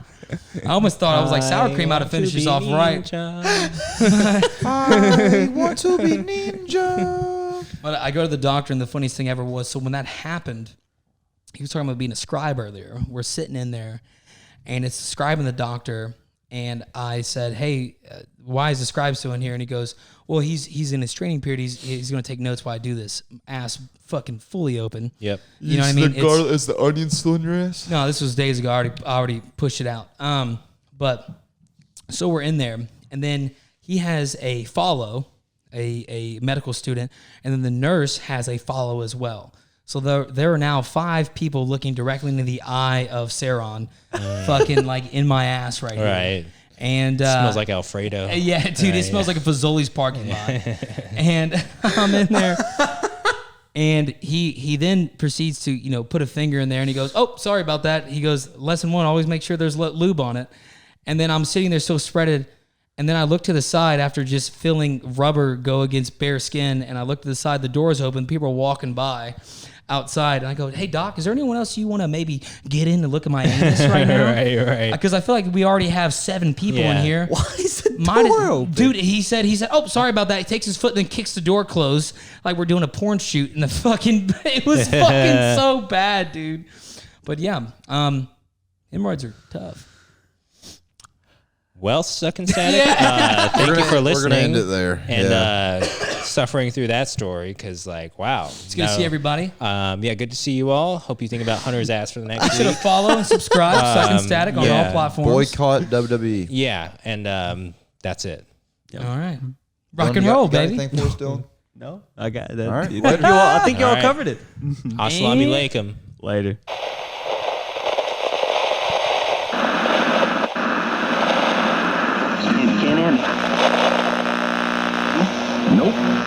I almost thought I was like sour cream out to finish this off right. I want to be ninja. But I go to the doctor, and the funniest thing ever was, so when that happened, he was talking about being a scribe earlier. We're sitting in there, and it's the scribe and the doctor, and I said, hey, why is the scribe still in here? And he goes, well, he's in his training period. He's going to take notes while I do this. Ass fucking fully open. Yep. You know what I mean? Is the onion still in your ass? No, this was days ago. I already pushed it out. But so we're in there, and then he has a follow, a medical student, and then the nurse has a follow as well. So there are now 5 people looking directly into the eye of Saron, fucking like in my ass right here. Right. And Smells like Alfredo. yeah, dude, it smells like a Fazoli's parking lot. And I'm in there. And he then proceeds to, put a finger in there, and he goes, oh, sorry about that. He goes, lesson 1, always make sure there's lube on it. And then I'm sitting there so spreaded, and then I look to the side after just feeling rubber go against bare skin, and I look to the side, the door's open, people are walking by outside, and I go, hey, doc, is there anyone else you want to maybe get in and look at my anus right now? Right. Because I feel like we already have 7 people in Yeah. here. Why is the door open? Dude, he said, oh, sorry about that. He takes his foot and then kicks the door closed like we're doing a porn shoot. And it was fucking so bad, dude. But yeah, hemorrhoids are tough. Well, Sucking Static, thank you for listening. We're gonna end it there. And suffering through that story, because wow. It's good to see everybody. Good to see you all. Hope you think about Hunter's ass for the next Make sure to week. follow and subscribe, Sucking Static on yeah. all platforms. Boycott WWE. Yeah, and that's it. All right. Rock Dylan, and you roll, got baby. anything for us, Dylan? No, I got that. All right. I think you all All right. covered it. Assalamu alaikum. Later. Can't end. Nope.